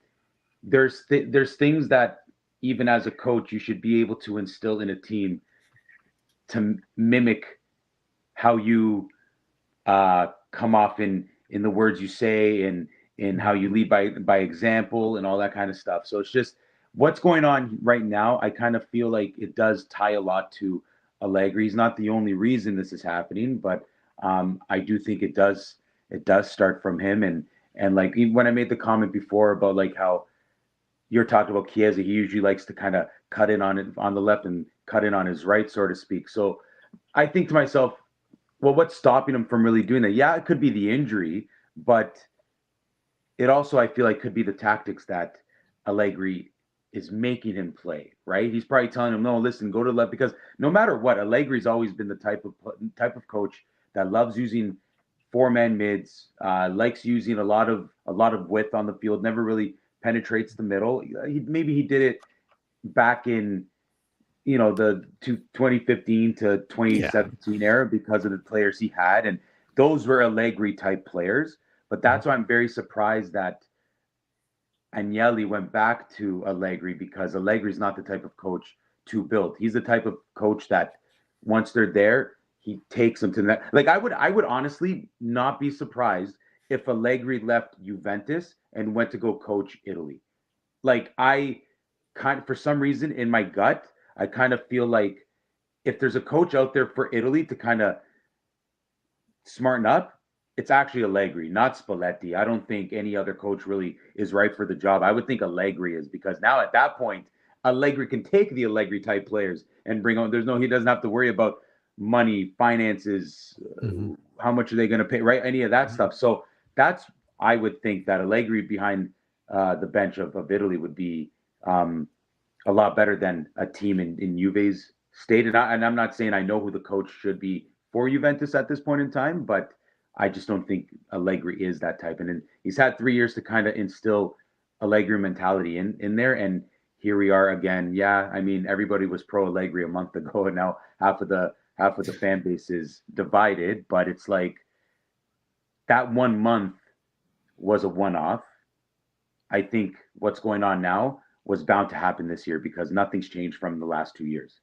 there's things that even as a coach you should be able to instill in a team to mimic how you come off in the words you say and in how you lead by example and all that kind of stuff. So it's just what's going on right now. I kind of feel like it does tie a lot to Allegri. He's not the only reason this is happening, but I do think it does start from him. And like even when I made the comment before about like how you're talking about Chiesa, he usually likes to kind of cut in on it on the left and cut in on his right, so to speak. So I think to myself, well, what's stopping him from really doing that? Yeah, it could be the injury, but it also, I feel like, could be the tactics that Allegri is making him play, right? He's probably telling him, no, listen, go to left, because no matter what, Allegri's always been the type of coach that loves using four-man mids, likes using a lot of width on the field, never really penetrates the middle. Maybe he did it back in the 2015 to 2017 era because of the players he had, and those were Allegri type players. But that's why I'm very surprised that Agnelli went back to Allegri, because Allegri's not the type of coach to build. He's the type of coach that once they're there, he takes them to the next. Like I would honestly not be surprised if Allegri left Juventus and went to go coach Italy. Like I kind of, for some reason in my gut, I kind of feel like if there's a coach out there for Italy to kind of smarten up, it's actually Allegri, not Spalletti. I don't think any other coach really is right for the job. I would think Allegri is, because now at that point, Allegri can take the Allegri type players and bring on. He doesn't have to worry about money, finances, how much are they going to pay, right? Any of that stuff. So I would think that Allegri behind the bench of Italy would be a lot better than a team in Juve's state. And I'm not saying I know who the coach should be for Juventus at this point in time, but I just don't think Allegri is that type. And then he's had 3 years to kind of instill Allegri mentality in there. And here we are again. Yeah, I mean, everybody was pro Allegri a month ago, and now half of the fan base is divided. But it's like that 1 month was a one-off. I think what's going on now was bound to happen this year because nothing's changed from the last 2 years.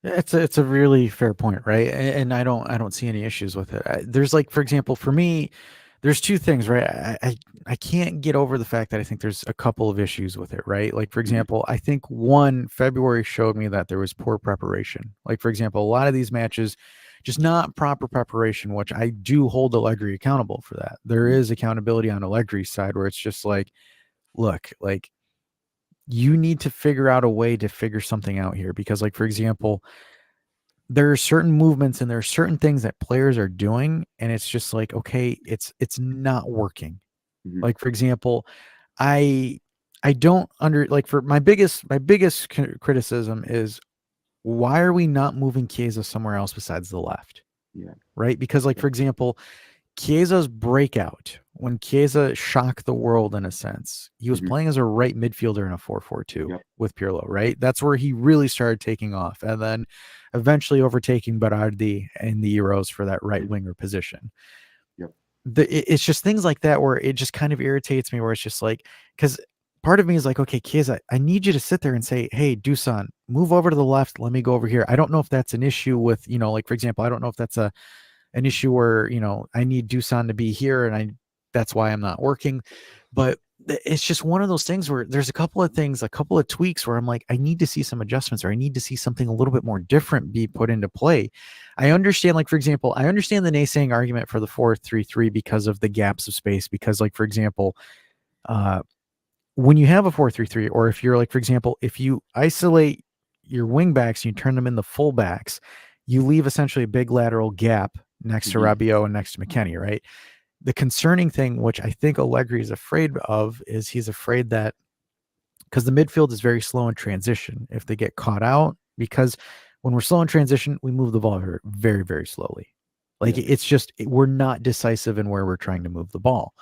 It's a really fair point, right? And I don't see any issues with it. There's like, for example, for me, there's two things, right? I can't get over the fact that I think there's a couple of issues with it, right? Like, for example, I think February showed me that there was poor preparation. Like, for example, a lot of these matches, just not proper preparation, which I do hold Allegri accountable for that. There is accountability on Allegri's side where it's just like, look, like, you need to figure out a way to figure something out here, because like, for example, there are certain movements and there are certain things that players are doing and it's just like, okay, it's not working. Like, for example, I don't like, for my biggest criticism is why are we not moving Chiesa somewhere else besides the left? Yeah. Right? Because, like, for example, Chiesa's breakout, when Chiesa shocked the world in a sense, he was playing as a right midfielder in a 4-4-2 with Pirlo, right? That's where he really started taking off, and then eventually overtaking Berardi in the Euros for that right winger position. It's just things like that where it just kind of irritates me, where it's just like, because part of me is like, okay, Chiesa, I need you to sit there and say, hey, Dusan, move over to the left. Let me go over here. I don't know if that's an issue with, like, for example, I don't know if that's an issue where, I need Dusan to be here and that's why I'm not working. But it's just one of those things where there's a couple of tweaks where I'm like, I need to see some adjustments, or I need to see something a little bit more different be put into play. I understand, like, for example, I understand the naysaying argument for the 4-3-3 because of the gaps of space, because, like, for example, when you have a 4-3-3, or if you're, like, for example, if you isolate your wing backs and you turn them into full backs, you leave essentially a big lateral gap next to Rabiot and next to McKennie, right? The concerning thing, which I think Allegri is afraid of, is he's afraid that, because the midfield is very slow in transition, if they get caught out, because when we're slow in transition, we move the ball very, very, very slowly. Like, it's just, we're not decisive in where we're trying to move the ball.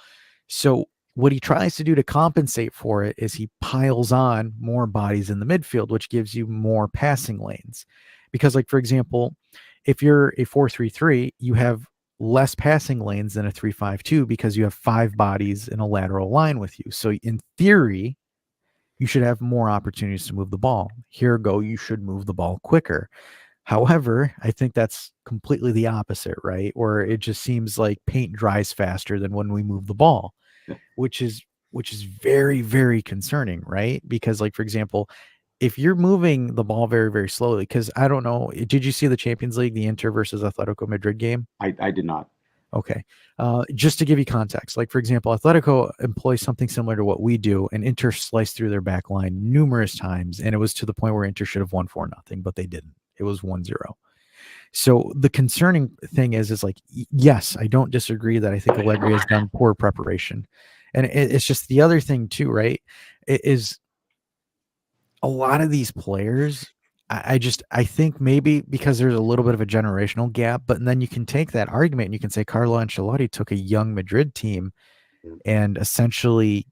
So what he tries to do to compensate for it is he piles on more bodies in the midfield, which gives you more passing lanes. Because, like, for example, if you're a 4-3-3, you have less passing lanes than a 3-5-2 because you have 5 bodies in a lateral line with you. So in theory, you should have more opportunities to move the ball. Here go, you should move the ball quicker. However, I think that's completely the opposite, right? Or it just seems like paint dries faster than when we move the ball, which is very, very concerning, right? Because, like, for example, if you're moving the ball very, very slowly, because I don't know, did you see the Champions League, the Inter versus Atletico Madrid game? I did not. Okay. Just to give you context, like, for example, Atletico employs something similar to what we do, and Inter sliced through their back line numerous times, and it was to the point where Inter should have won 4-0, but they didn't. It was 1-0. So the concerning thing is like, yes, I don't disagree that I think Allegri has done poor preparation. And it's just the other thing too, right? It is a lot of these players, I think maybe because there's a little bit of a generational gap, but then you can take that argument and you can say Carlo Ancelotti took a young Madrid team and essentially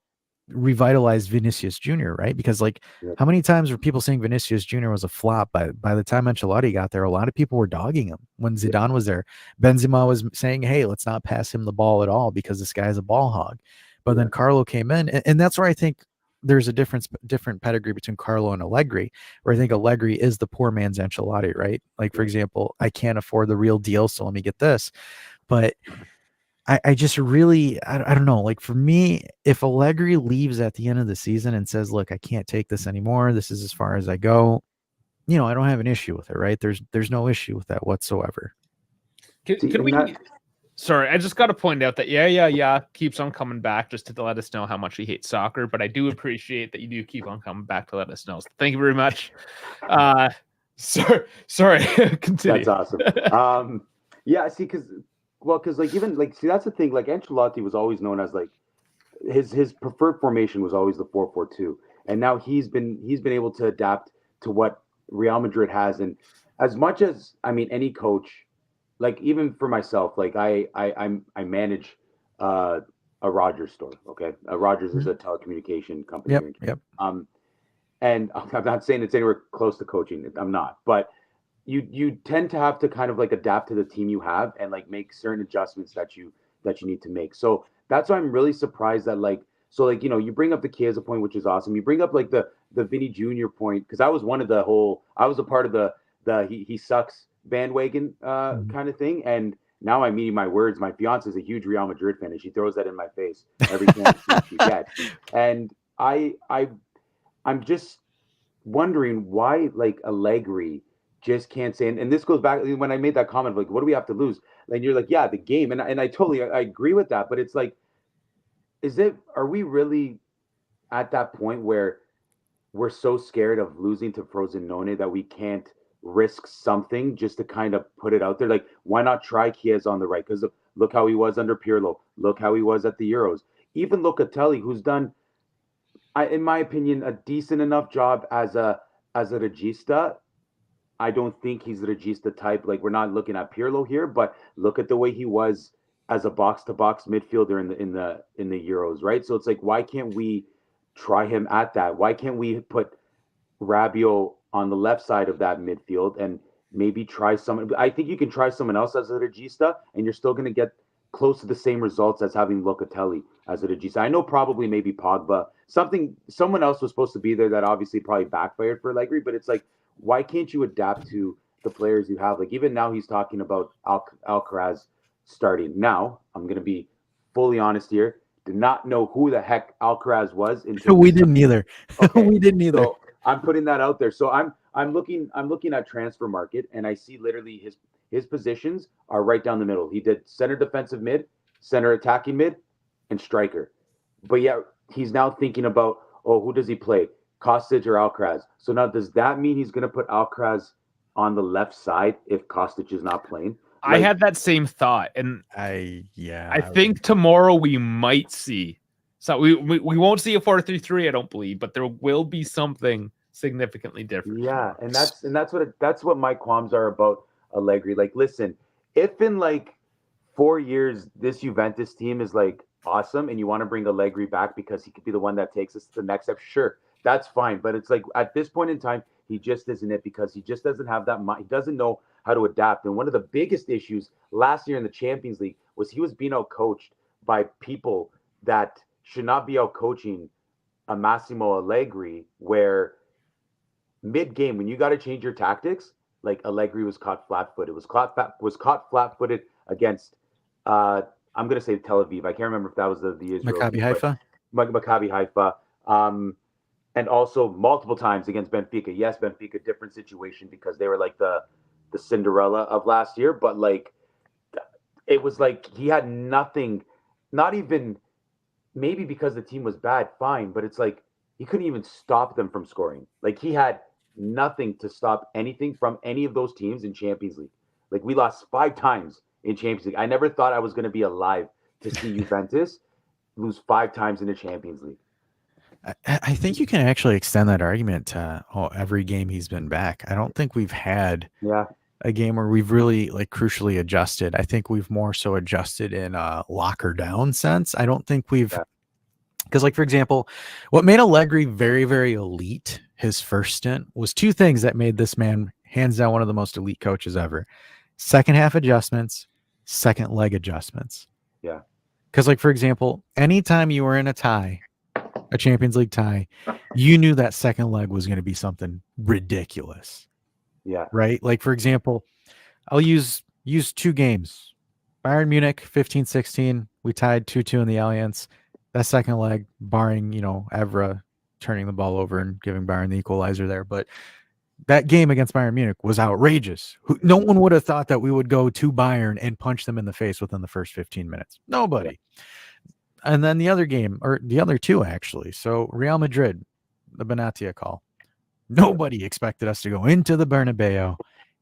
revitalized Vinicius Jr., right? Because, like, how many times were people saying Vinicius Jr. was a flop? By the time Ancelotti got there, a lot of people were dogging him. When Zidane was there, Benzema was saying, hey, let's not pass him the ball at all because this guy's a ball hog. But then Carlo came in, and that's where I think there's a different pedigree between Carlo and Allegri, where I think Allegri is the poor man's Ancelotti, right? Like, for example, I can't afford the real deal, so let me get this. But I just really, I don't know. Like, for me, if Allegri leaves at the end of the season and says, look, I can't take this anymore, this is as far as I go, I don't have an issue with it, right? There's no issue with that whatsoever. Can we... Sorry, I just got to point out that yeah keeps on coming back just to let us know how much he hates soccer, but I do appreciate that you do keep on coming back to let us know. So thank you very much. Sorry, continue. That's awesome. Yeah, see, because like, even like, see, that's the thing. Like, Ancelotti was always known as, like, his preferred formation was always the 4-4-2, and now he's been able to adapt to what Real Madrid has. And as much as, I mean, any coach, like, even for myself, like, I manage a Rogers store. Okay, Rogers is a telecommunication company. Yep. And I'm not saying it's anywhere close to coaching. I'm not, but you tend to have to kind of, like, adapt to the team you have and, like, make certain adjustments that you need to make. So that's why I'm really surprised that, like, so, like, you bring up the Chiesa point, which is awesome. You bring up, like, the Vinny Jr. point, because I was a part of the he sucks bandwagon kind of thing. And now I'm eating my words. My fiance is a huge Real Madrid fan, and she throws that in my face every chance she gets. And I'm just wondering why, like, Allegri just can't say, and this goes back when I made that comment, like, what do we have to lose? And you're like, yeah, the game. And I totally agree with that. But it's like, are we really at that point where we're so scared of losing to Frosinone that we can't risk something just to kind of put it out there? Like, why not try Chiesa on the right? Because look how he was under Pirlo. Look how he was at the Euros. Even Locatelli, who's done, in my opinion, a decent enough job as a regista. I don't think he's the Regista type. Like, we're not looking at Pirlo here, but look at the way he was as a box-to-box midfielder in the Euros, right? So it's like, why can't we try him at that? Why can't we put Rabiot on the left side of that midfield and maybe try someone? I think you can try someone else as a Regista, and you're still going to get close to the same results as having Locatelli as a Regista. I know probably maybe Pogba, someone else was supposed to be there that obviously probably backfired for Allegri, but it's like, why can't you adapt to the players you have? Like, even now he's talking about Alcaraz starting. Now, I'm going to be fully honest here. Did not know who the heck Alcaraz was until We didn't either. Okay. We didn't either. So I'm putting that out there. So I'm looking at Transfer Market, and I see literally his positions are right down the middle. He did center defensive mid, center attacking mid, and striker. But yeah, he's now thinking about, who does he play? Kostic or Alcaraz. So now, does that mean he's going to put Alcaraz on the left side if Kostic is not playing? I had that same thought, and I think tomorrow we might see. So we won't see a 4-3-3, I don't believe, but there will be something significantly different. Yeah, and that's what my qualms are about Allegri. Like, listen, if in like 4 years this Juventus team is like awesome, and you want to bring Allegri back because he could be the one that takes us to the next step, sure, that's fine. But it's like, at this point in time, he just isn't it, because he just doesn't have that mind. He doesn't know how to adapt. And one of the biggest issues last year in the Champions League was he was being outcoached by people that should not be outcoaching a Massimo Allegri, where mid-game, when you got to change your tactics, like, Allegri was caught flat-footed. Was caught flat-footed against, I'm going to say Tel Aviv. I can't remember if that was the Israel. Maccabi Haifa. Maccabi Haifa. And also multiple times against Benfica. Yes, Benfica, different situation because they were like the Cinderella of last year. But like, it was like he had nothing, not even, maybe because the team was bad, fine. But it's like he couldn't even stop them from scoring. Like, he had nothing to stop anything from any of those teams in Champions League. Like, we lost 5 times in Champions League. I never thought I was going to be alive to see Juventus lose 5 times in the Champions League. I think you can actually extend that argument to every game he's been back. I don't think we've had a game where we've really like crucially adjusted. I think we've more so adjusted in a locker down sense. I don't think we've, because like, for example, what made Allegri very, very elite his first stint was 2 things that made this man hands down one of the most elite coaches ever: second half adjustments, second leg adjustments. Yeah. Because like, for example, anytime you were in a tie, a Champions League tie, you knew that second leg was going to be something ridiculous. Yeah. Right? Like, for example, I'll use 2 games. Bayern Munich, 15-16. We tied 2-2 in the Allianz. That second leg, barring, Evra turning the ball over and giving Bayern the equalizer there. But that game against Bayern Munich was outrageous. No one would have thought that we would go to Bayern and punch them in the face within the first 15 minutes. Nobody. Yeah. And then the other game, or the other 2 actually. So Real Madrid, the Benatia call. Nobody expected us to go into the Bernabeu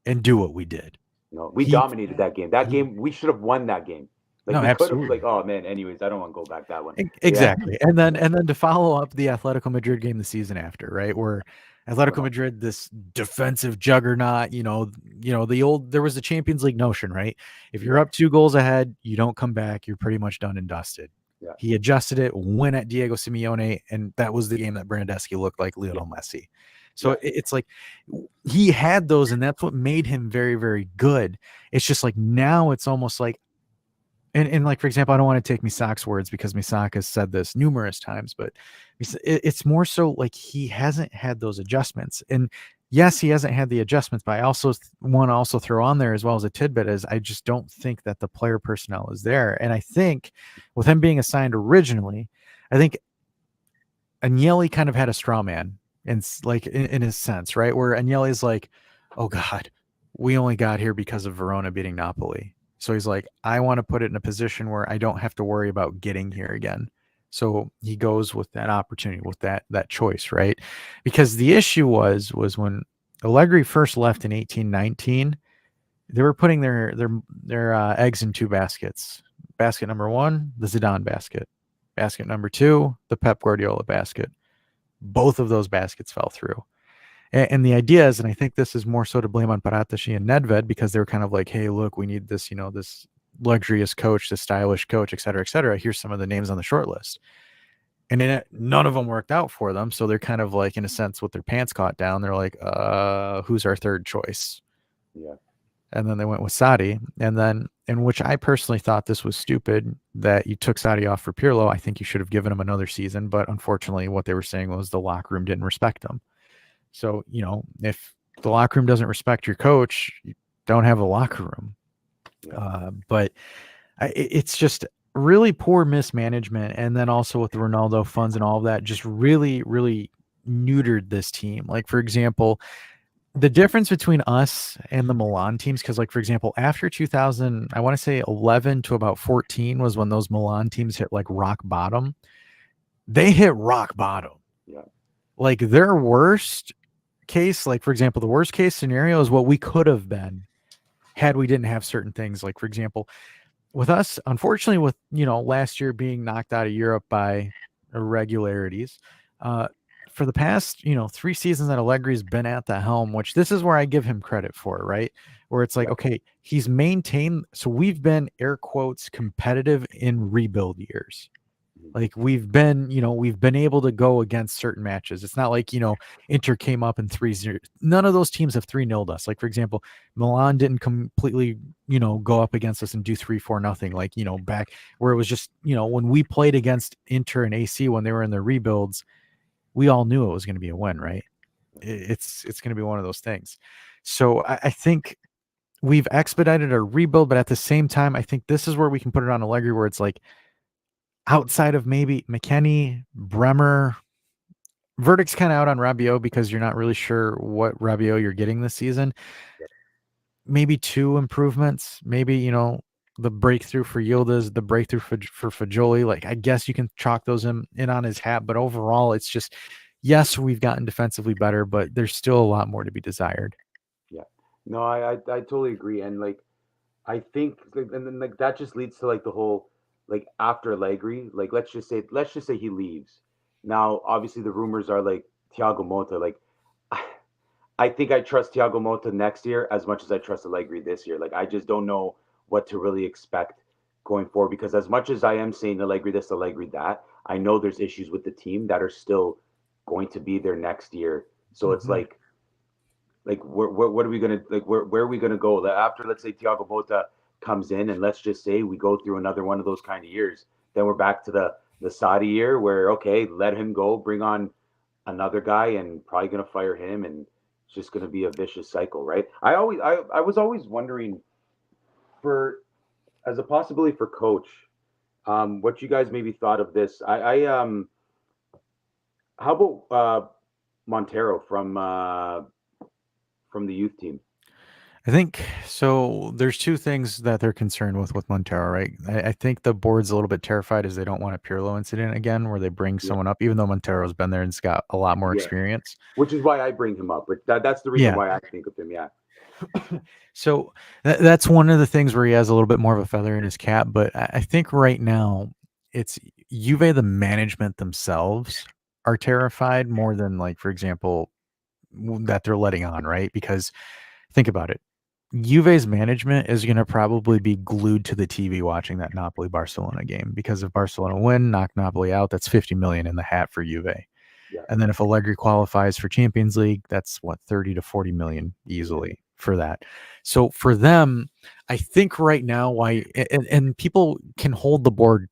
and do what we did. No, we dominated that game. That game, we should have won that game. Like, no, we absolutely. Like, oh man. Anyways, I don't want to go back that one. Exactly. Yeah. And then to follow up the Atletico Madrid game the season after, right? Where Atletico Madrid, this defensive juggernaut, there was the Champions League notion, right? If you're up 2 goals ahead, you don't come back, you're pretty much done and dusted. Yeah. He adjusted it, went at Diego Simeone, and that was the game that Bernardeschi looked like Lionel Messi. So it's like he had those, and that's what made him very, very good. It's just like now it's almost like, and like, for example, I don't want to take Misak's words because Misak has said this numerous times, but it's more so like he hasn't had those adjustments. And yes, he hasn't had the adjustments, but I also want to also throw on there as well as a tidbit is I just don't think that the player personnel is there. And I think with him being assigned originally, I think Agnelli kind of had a straw man in his sense, right? Where Agnelli's like, oh God, we only got here because of Verona beating Napoli. So he's like, I want to put it in a position where I don't have to worry about getting here again. So he goes with that opportunity, with that choice, right? Because the issue was when Allegri first left in 18-19, they were putting their eggs in 2 baskets. Basket number 1, the Zidane basket. Basket number 2, the Pep Guardiola basket. Both of those baskets fell through. And the idea is, and I think this is more so to blame on Paratici and Nedved, because they were kind of like, hey, look, we need this, this luxurious coach, this stylish coach, et cetera, et cetera. Here's some of the names on the short list. And then none of them worked out for them. So they're kind of like, in a sense, with their pants caught down. They're like, who's our third choice? Yeah. And then they went with Sadi. And then, in which I personally thought this was stupid that you took Sadi off for Pirlo. I think you should have given him another season. But unfortunately, what they were saying was the locker room didn't respect him. So, if the locker room doesn't respect your coach, you don't have a locker room. Yeah. But it's just really poor mismanagement. And then also with the Ronaldo funds and all of that, just really, really neutered this team. Like, for example, the difference between us and the Milan teams, because, like, for example, after 2000, I want to say 11 to about 14 was when those Milan teams hit like rock bottom. They hit rock bottom. Yeah. Like, their worst case, like, for example, the worst case scenario is what we could have been had we didn't have certain things. Like, for example, with us, unfortunately, with last year being knocked out of Europe by irregularities, for the past 3 seasons that Allegri's been at the helm, which this is where I give him credit for, right? Where it's like, okay, he's maintained. So we've been, air quotes, competitive in rebuild years. Like, we've been able to go against certain matches. It's not like, Inter came up in 3-0. None of those teams have 3-0'd us. Like, for example, Milan didn't completely, go up against us and do 3-4-0. Like, back where it was just, when we played against Inter and AC when they were in their rebuilds, we all knew it was going to be a win, right? It's going to be one of those things. So I think we've expedited our rebuild, but at the same time, I think this is where we can put it on Allegri, where it's like, outside of maybe McKennie, Bremer, verdict's kind of out on Rabiot because you're not really sure what Rabiot you're getting this season. Maybe 2 improvements, maybe, the breakthrough for Yildiz, the breakthrough for Fagioli. Like, I guess you can chalk those in on his hat, but overall, it's just, yes, we've gotten defensively better, but there's still a lot more to be desired. Yeah. No, I totally agree. And like, I think, and then like that just leads to like the whole, like, after Allegri, like, let's just say he leaves. Now, obviously, the rumors are like Thiago Motta. Like, I think I trust Thiago Motta next year as much as I trust Allegri this year. Like, I just don't know what to really expect going forward, because as much as I am saying Allegri this, Allegri that, I know there's issues with the team that are still going to be there next year. So it's like what are we gonna, like, where are we gonna go after, let's say, Thiago Motta comes in, and let's just say we go through another one of those kind of years, then we're back to the Saudi year where, okay, let him go, bring on another guy, and probably gonna fire him, and it's just gonna be a vicious cycle, right? I was always wondering, for as a possibility for coach, what you guys maybe thought of this. How about Montero from the youth team? I think so. There's 2 things that they're concerned with Montero, right? I think the board's a little bit terrified as they don't want a Pirlo incident again, where they bring someone up, even though Montero's been there and's got a lot more experience. Which is why I bring him up. But that's the reason why I think of him. Yeah. So that's one of the things where he has a little bit more of a feather in his cap. But I think right now it's Juve, the management themselves are terrified more than, like, for example, that they're letting on, right? Because think about it. Juve's management is going to probably be glued to the TV watching that Napoli-Barcelona game, because if Barcelona win, knock Napoli out, that's 50 million in the hat for Juve. Yeah. And then if Allegri qualifies for Champions League, that's 30 to 40 million easily for that. So for them, I think right now, and people can hold the board,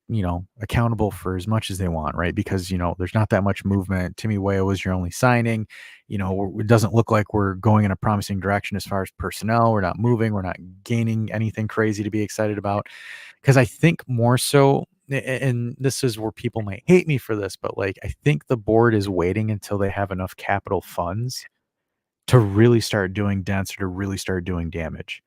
accountable for as much as they want, right? Because, there's not that much movement. Timmy Weah was your only signing. It doesn't look like we're going in a promising direction as far as personnel. We're not moving. We're not gaining anything crazy to be excited about. Because I think more so, and this is where people might hate me for this, but like, I think the board is waiting until they have enough capital funds to really start doing dents, or to really start doing damage.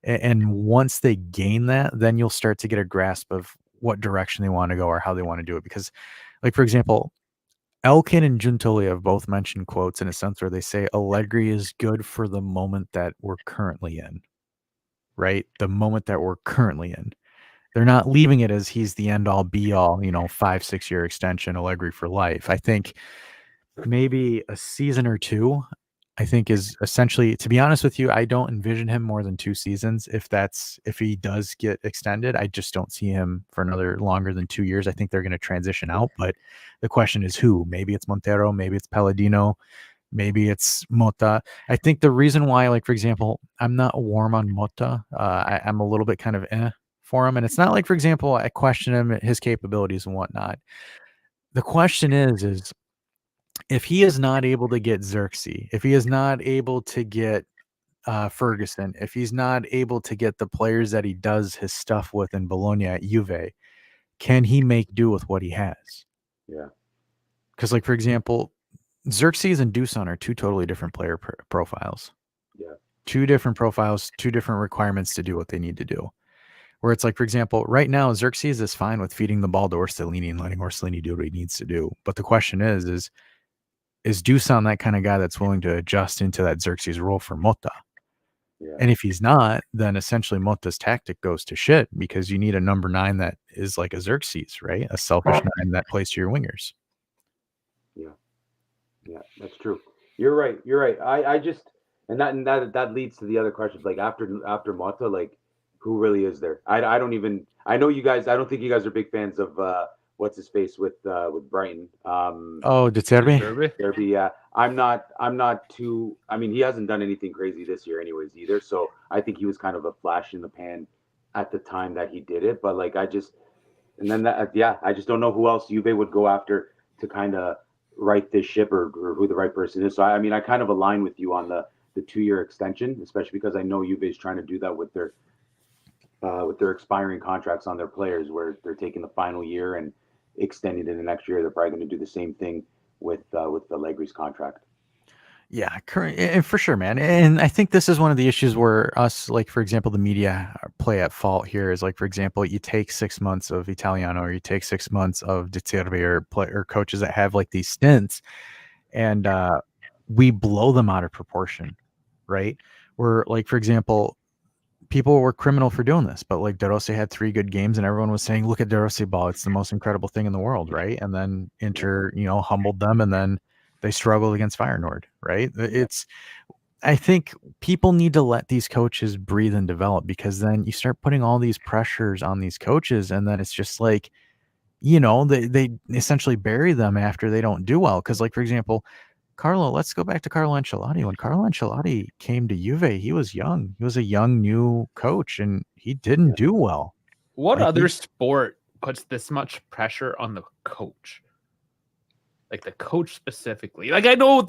And once they gain that, then you'll start to get a grasp of what direction they want to go or how they want to do it. Because, like, for example, Elkin and Giuntoli have both mentioned quotes in a sense where they say Allegri is good for the moment that we're currently in, right? The moment that we're currently in. They're not leaving it as he's the end all be all, 5-6 year extension, Allegri for life. I think maybe a season or 2. I think is essentially, to be honest with you, I don't envision him more than 2 seasons. If he does get extended, I just don't see him for another longer than 2 years. I think they're going to transition out, but the question is who? Maybe it's Montero, maybe it's Palladino, maybe it's Mota. I think the reason why, like, for example, I'm not warm on Mota, I'm a little bit kind of for him. And it's not like, for example, I question him, his capabilities and whatnot. The question is if he is not able to get Xerxes, if he is not able to get Ferguson, if he's not able to get the players that he does his stuff with in Bologna at Juve, can he make do with what he has? Yeah. Because, like, for example, Xerxes and Dusan are 2 totally different player profiles. Yeah. 2 different profiles, 2 different requirements to do what they need to do. Where it's like, for example, right now, Xerxes is fine with feeding the ball to Orsolini and letting Orsolini do what he needs to do. But the question is Dusan that kind of guy that's willing to adjust into that Xerxes role for Mota? Yeah. And if he's not, then essentially Mota's tactic goes to shit because you need a number 9 that is like a Xerxes, right? A selfish 9 that plays to your wingers. Yeah, that's true. You're right. I just that leads to the other questions. Like after Mota, like who really is there? I know you guys. I don't think you guys are big fans of what's his face with Brighton. De Zerbi? Derby, yeah. I'm not too. I mean, he hasn't done anything crazy this year, anyways, either. So I think he was kind of a flash in the pan at the time that he did it. But like, I just don't know who else Juve would go after to kind of right this ship or who the right person is. So I mean, I kind of align with you on the 2-year extension, especially because I know Juve is trying to do that with their expiring contracts on their players, where they're taking the final year and extending it the next year. They're probably going to do the same thing with Allegri's contract. Yeah, and for sure, man. And I think this is one of the issues where us, like, for example, the media play at fault here is, like, for example, you take 6 months of Italiano or you take 6 months of De Zerbi or coaches that have like these stints, and we blow them out of proportion, right? Where, like, for example, people were criminal for doing this, but like De Rossi had 3 good games and everyone was saying, look at De Rossi ball. It's the most incredible thing in the world, right? And then Inter, humbled them, and then they struggled against Feyenoord, right? I think people need to let these coaches breathe and develop, because then you start putting all these pressures on these coaches, and then it's just like, they essentially bury them after they don't do well. Because, like, for example, let's go back to Carlo Ancelotti. When Carlo Ancelotti came to Juve, he was young. He was a young, new coach, and he didn't do well. What other sport puts this much pressure on the coach? Like the coach specifically. Like, I know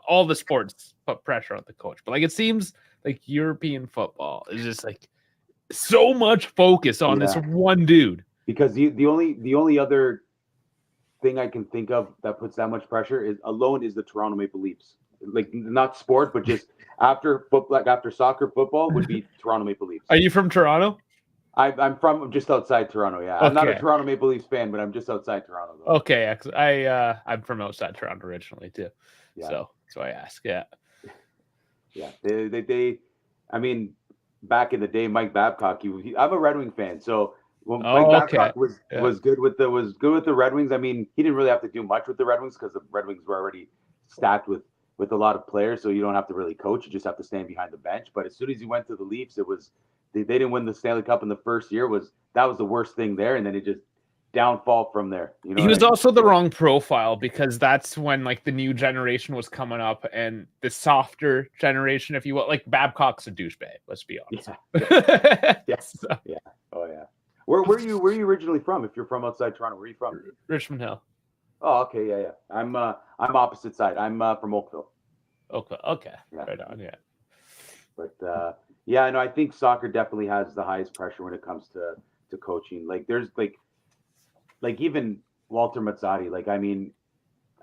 all the sports put pressure on the coach, but like it seems like European football is just like so much focus on this one dude. Because the only other thing I can think of that puts that much pressure is the Toronto Maple Leafs. Like, not sport, but just after soccer, football would be Toronto Maple Leafs. Are you from Toronto? I'm from just outside Toronto. Yeah, okay. I'm not a Toronto Maple Leafs fan, but I'm just outside Toronto. Though. Okay, I'm from outside Toronto originally too. Yeah. So I ask. Yeah. Yeah, they. I mean, back in the day, Mike Babcock. I'm a Red Wing fan, so when Mike Babcock was good with the Red Wings. I mean, he didn't really have to do much with the Red Wings because the Red Wings were already stacked with a lot of players, so you don't have to really coach. You just have to stand behind the bench. But as soon as he went to the Leafs, it was. They didn't win the Stanley Cup in the first year. That was the worst thing there, and then it just downfall from there. He was also the wrong profile, because that's when like the new generation was coming up, and the softer generation, if you will, like Babcock's a douchebag. Let's be honest. Yeah. Yes. So. Yeah. Oh yeah. Where were you originally from? If you're from outside Toronto, where are you from? Richmond Hill. Oh, okay. Yeah. I'm opposite side. I'm from Oakville. Okay. Yeah. Right on. Yeah. But. Yeah, no, I think soccer definitely has the highest pressure when it comes to coaching. Like, there's like even Walter Mazzarri. Like, I mean,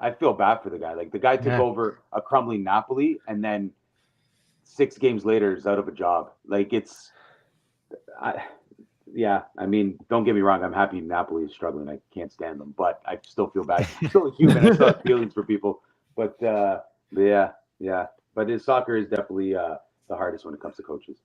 I feel bad for the guy. Like, the guy took over a crumbling Napoli, and then 6 games later is out of a job. Like, I mean, don't get me wrong. I'm happy Napoli is struggling. I can't stand them, but I still feel bad. I'm still a human. I still have feelings for people. But yeah. But soccer is definitely the hardest when it comes to coaches.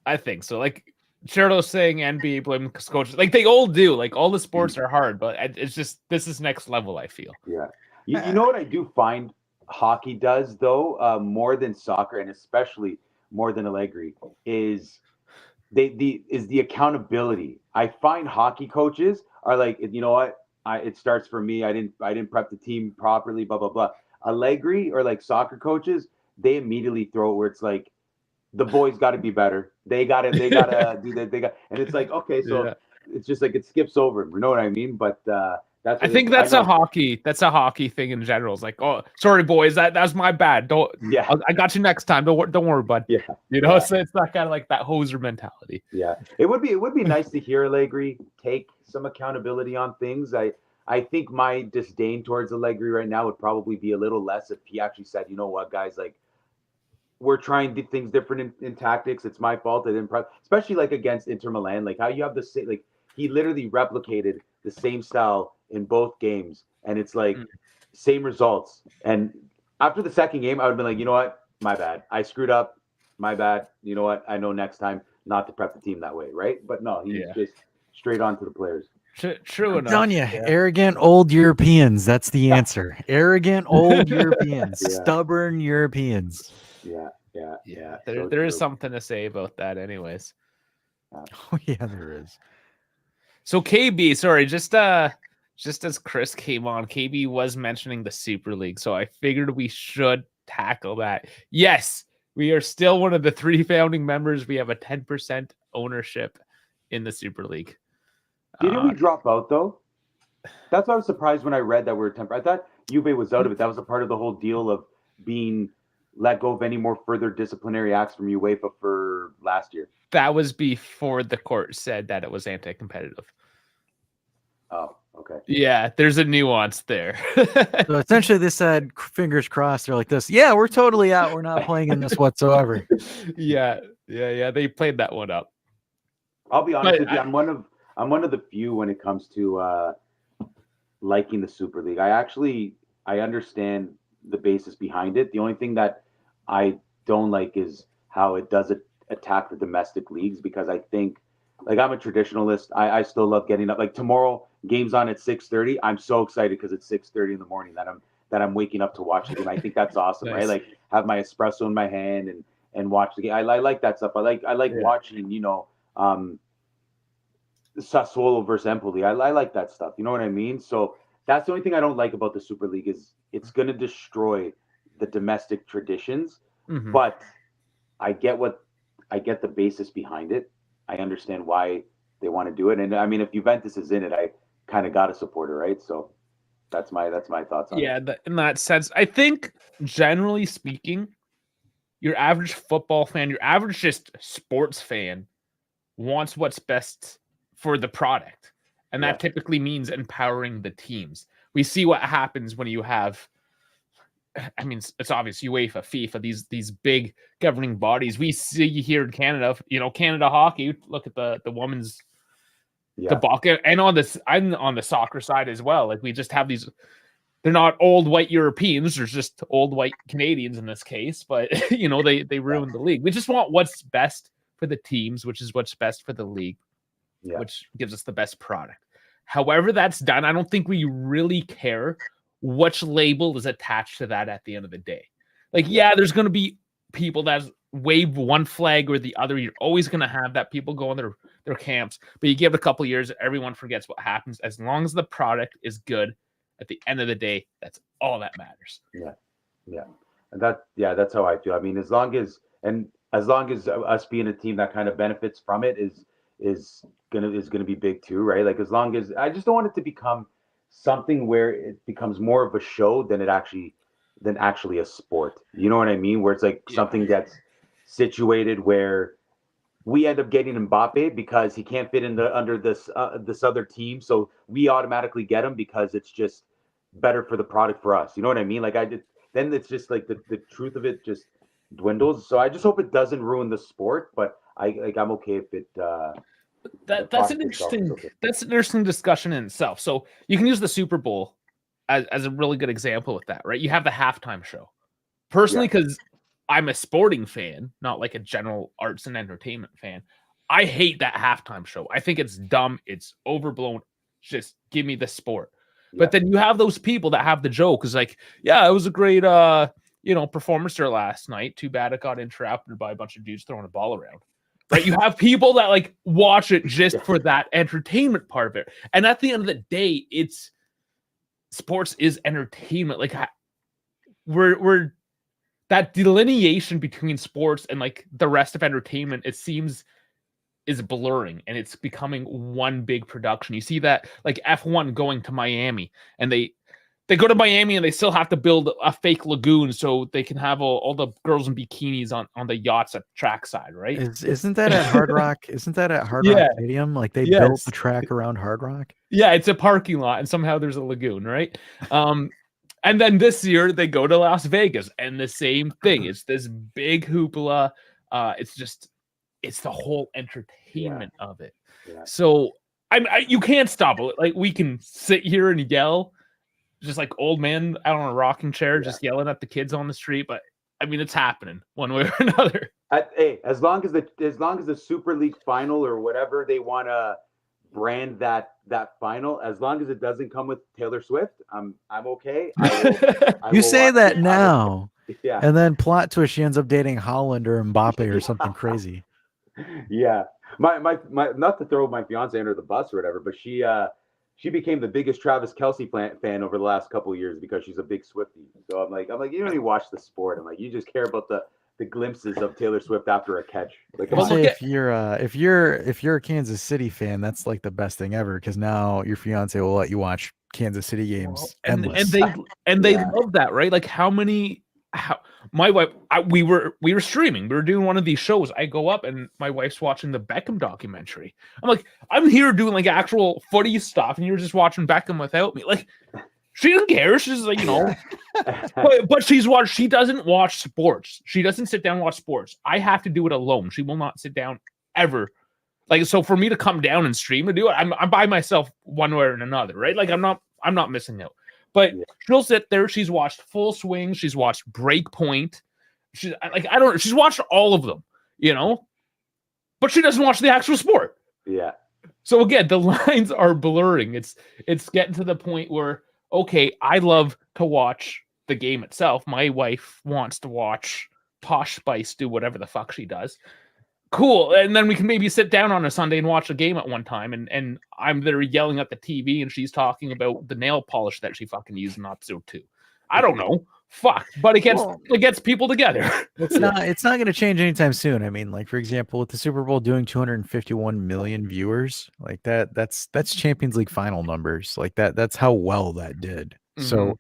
I think so. Like Cheryl's saying, NBA blame coaches. Like, they all do. Like, all the sports are hard, but it's just, this is next level, I feel. Yeah. You know what I do find hockey does, though, more than soccer, and especially more than Allegri, is the accountability. I find hockey coaches are like, you know what? It starts for me. I didn't prep the team properly. Blah blah blah. Allegri or like soccer coaches, they immediately throw it where it's like the boys got to be better. They gotta do that. And it's like, okay, so Yeah. it's just like it skips over. You know what I mean? But that's I think that's a hockey thing in general. It's like, oh, sorry, boys, that's my bad. Don't. Yeah. I got you next time. Don't worry, bud. Yeah. You know, Yeah. so it's not kind of like that hoser mentality. Yeah, it would be nice to hear Allegri take some accountability on things. I think my disdain towards Allegri right now would probably be a little less if he actually said, you know what, guys, like we're trying things different in tactics. It's my fault. I didn't especially like against Inter Milan, like how you have the same, like he literally replicated the same style in both games, and it's like same results. And after the second game, I would have been like, you know what, my bad, I screwed up, my bad. You know what, I know next time not to prep the team that way, right? But no, he's just straight on to the players. True enough. Telling you, arrogant old Europeans. That's the answer. Arrogant old Europeans, stubborn Europeans. Yeah. There is something to say about that, anyways. Oh yeah, there is. So KB, sorry, just as Chris came on, KB was mentioning the Super League, so I figured we should tackle that. Yes, we are still one of the 3 founding members. We have a 10% ownership in the Super League. Didn't we drop out though? That's why I was surprised when I read that we were 10%. I thought Juve was out of it. That was a part of the whole deal of being let go of any more further disciplinary acts from UEFA for last year. That was before the court said that it was anti-competitive. Oh, okay. Yeah, there's a nuance there. So essentially they said, fingers crossed, they're like this. Yeah, we're totally out. We're not playing in this whatsoever. Yeah. They played that one up. I'll be honest with you. I'm one of the few when it comes to liking the Super League. I understand the basis behind it. The only thing that I don't like is how it does attack the domestic leagues, because I think, like, I'm a traditionalist. I still love getting up. Like tomorrow, game's on at 6:30. I'm so excited because it's 6:30 in the morning that I'm waking up to watch the game. I think that's awesome, Nice. right? Like have my espresso in my hand and watch the game. I like that stuff. I like watching, Sassuolo versus Empoli. I like that stuff. You know what I mean? So that's the only thing I don't like about the Super League is it's going to destroy the domestic traditions. Mm-hmm. But I get the basis behind it. I understand why they want to do it. And I mean, if Juventus is in it, I kind of got to support it, right? So that's my thoughts on it. Yeah, in that sense, I think generally speaking, your average football fan, your average just sports fan wants what's best for the product. And that typically means empowering the teams. We see what happens when you have, I mean, it's obvious, UEFA, FIFA, these big governing bodies. We see here in Canada, Canada hockey, look at the women's debacle. And I'm on the soccer side as well. Like we just have these, they're not old white Europeans, there's just old white Canadians in this case, but they ruined the league. We just want what's best for the teams, which is what's best for the league. Which gives us the best product. However that's done, I don't think we really care which label is attached to that at the end of the day. Like, there's going to be people that wave one flag or the other. You're always going to have that. People go on their camps, but you give it a couple of years, everyone forgets what happens. As long as the product is good, at the end of the day, that's all that matters. Yeah. And that's how I feel. I mean, as long as us being a team that kind of benefits from it is gonna be big too, right? Like as long as I just don't want it to become something where it becomes more of a show than actually a sport. You know what I mean? Where it's like something that's situated where we end up getting Mbappe because he can't fit under this other team, so we automatically get him because it's just better for the product for us. You know what I mean? Like then it's just like the truth of it just dwindles. So I just hope it doesn't ruin the sport, but I'm okay if it. That's an interesting discussion in itself. So you can use the Super Bowl as a really good example with that, right? You have the halftime show. Personally, because I'm a sporting fan, not like a general arts and entertainment fan, I hate that halftime show. I think it's dumb. It's overblown. Just give me the sport. But then you have those people that have the joke is like, yeah, it was a great performance there last night. Too bad it got interrupted by a bunch of dudes throwing a ball around. Right? You have people that like watch it just for that entertainment part of it. And at the end of the day, sports is entertainment. Like we're that delineation between sports and like the rest of entertainment, it seems is blurring and it's becoming one big production. You see that like F1 going to Miami, and they go to Miami and they still have to build a fake lagoon so they can have all the girls in bikinis on the yachts at trackside, right? Isn't that at Hard Rock? Isn't that at Hard Rock Stadium? Like they built the track around Hard Rock? Yeah, it's a parking lot and somehow there's a lagoon, right? And then this year they go to Las Vegas and the same thing. It's this big hoopla. It's the whole entertainment of it. Yeah. So you can't stop it. Like we can sit here and yell, just like old man out on a rocking chair, just yelling at the kids on the street. But I mean, it's happening one way or another. Hey, as long as the Super League final or whatever they want to brand that final, as long as it doesn't come with Taylor Swift, I'm okay. You say that now, and then plot twist, she ends up dating Holland or Mbappe or something crazy. Yeah, my not to throw my fiance under the bus or whatever, but she became the biggest Travis Kelce fan over the last couple of years because she's a big Swiftie. So I'm like, you don't even watch the sport. I'm like, you just care about the glimpses of Taylor Swift after a catch. Like, I'll say if you're a Kansas City fan, that's like the best thing ever because now your fiance will let you watch Kansas City games endless. And they love that, right? Like my wife, we were streaming. We were doing one of these shows. I go up and my wife's watching the Beckham documentary. I'm like, I'm here doing like actual footy stuff, and you're just watching Beckham without me. Like, she doesn't care. She's like, but she doesn't watch sports. She doesn't sit down and watch sports. I have to do it alone. She will not sit down ever. Like, so for me to come down and stream and do it, I'm by myself one way or another, right? Like I'm not missing out. But she'll sit there. She's watched Full Swing. She's watched Breakpoint. She's watched all of them, but she doesn't watch the actual sport. Yeah. So again, the lines are blurring. It's getting to the point where, okay, I love to watch the game itself. My wife wants to watch Posh Spice do whatever the fuck she does. Cool. And then we can maybe sit down on a Sunday and watch a game at one time. And I'm there yelling at the TV and she's talking about the nail polish that she fucking used in episode 2. I don't know. Fuck. But it gets people together. It's not going to change anytime soon. I mean, like, for example, with the Super Bowl doing 251 million viewers, like that's Champions League final numbers. Like that's how well that did. Mm-hmm. So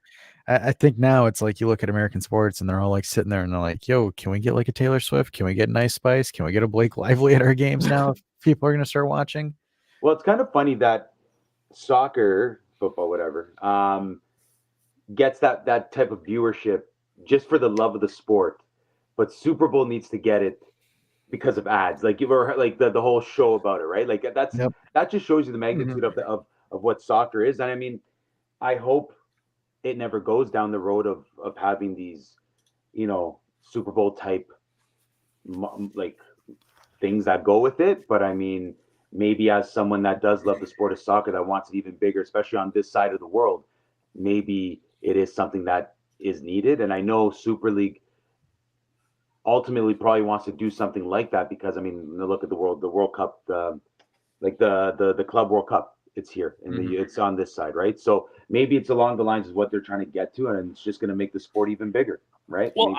I think now it's like you look at American sports and they're all like sitting there and they're like, yo, can we get like a Taylor Swift? Can we get Nice Spice? Can we get a Blake Lively at our games now if people are going to start watching? Well, it's kind of funny that soccer, football, whatever, gets that type of viewership just for the love of the sport. But Super Bowl needs to get it because of ads. Like you've ever heard, like the whole show about it, right? Like that just shows you the magnitude of what soccer is. And I mean, I hope it never goes down the road of having these, Super Bowl type like things that go with it. But I mean, maybe as someone that does love the sport of soccer that wants it even bigger, especially on this side of the world, maybe it is something that is needed. And I know Super League ultimately probably wants to do something like that because, I mean, look at the World Cup, the Club World Cup. It's here and it's on this side, right? So maybe it's along the lines of what they're trying to get to, and it's just going to make the sport even bigger, right? Well,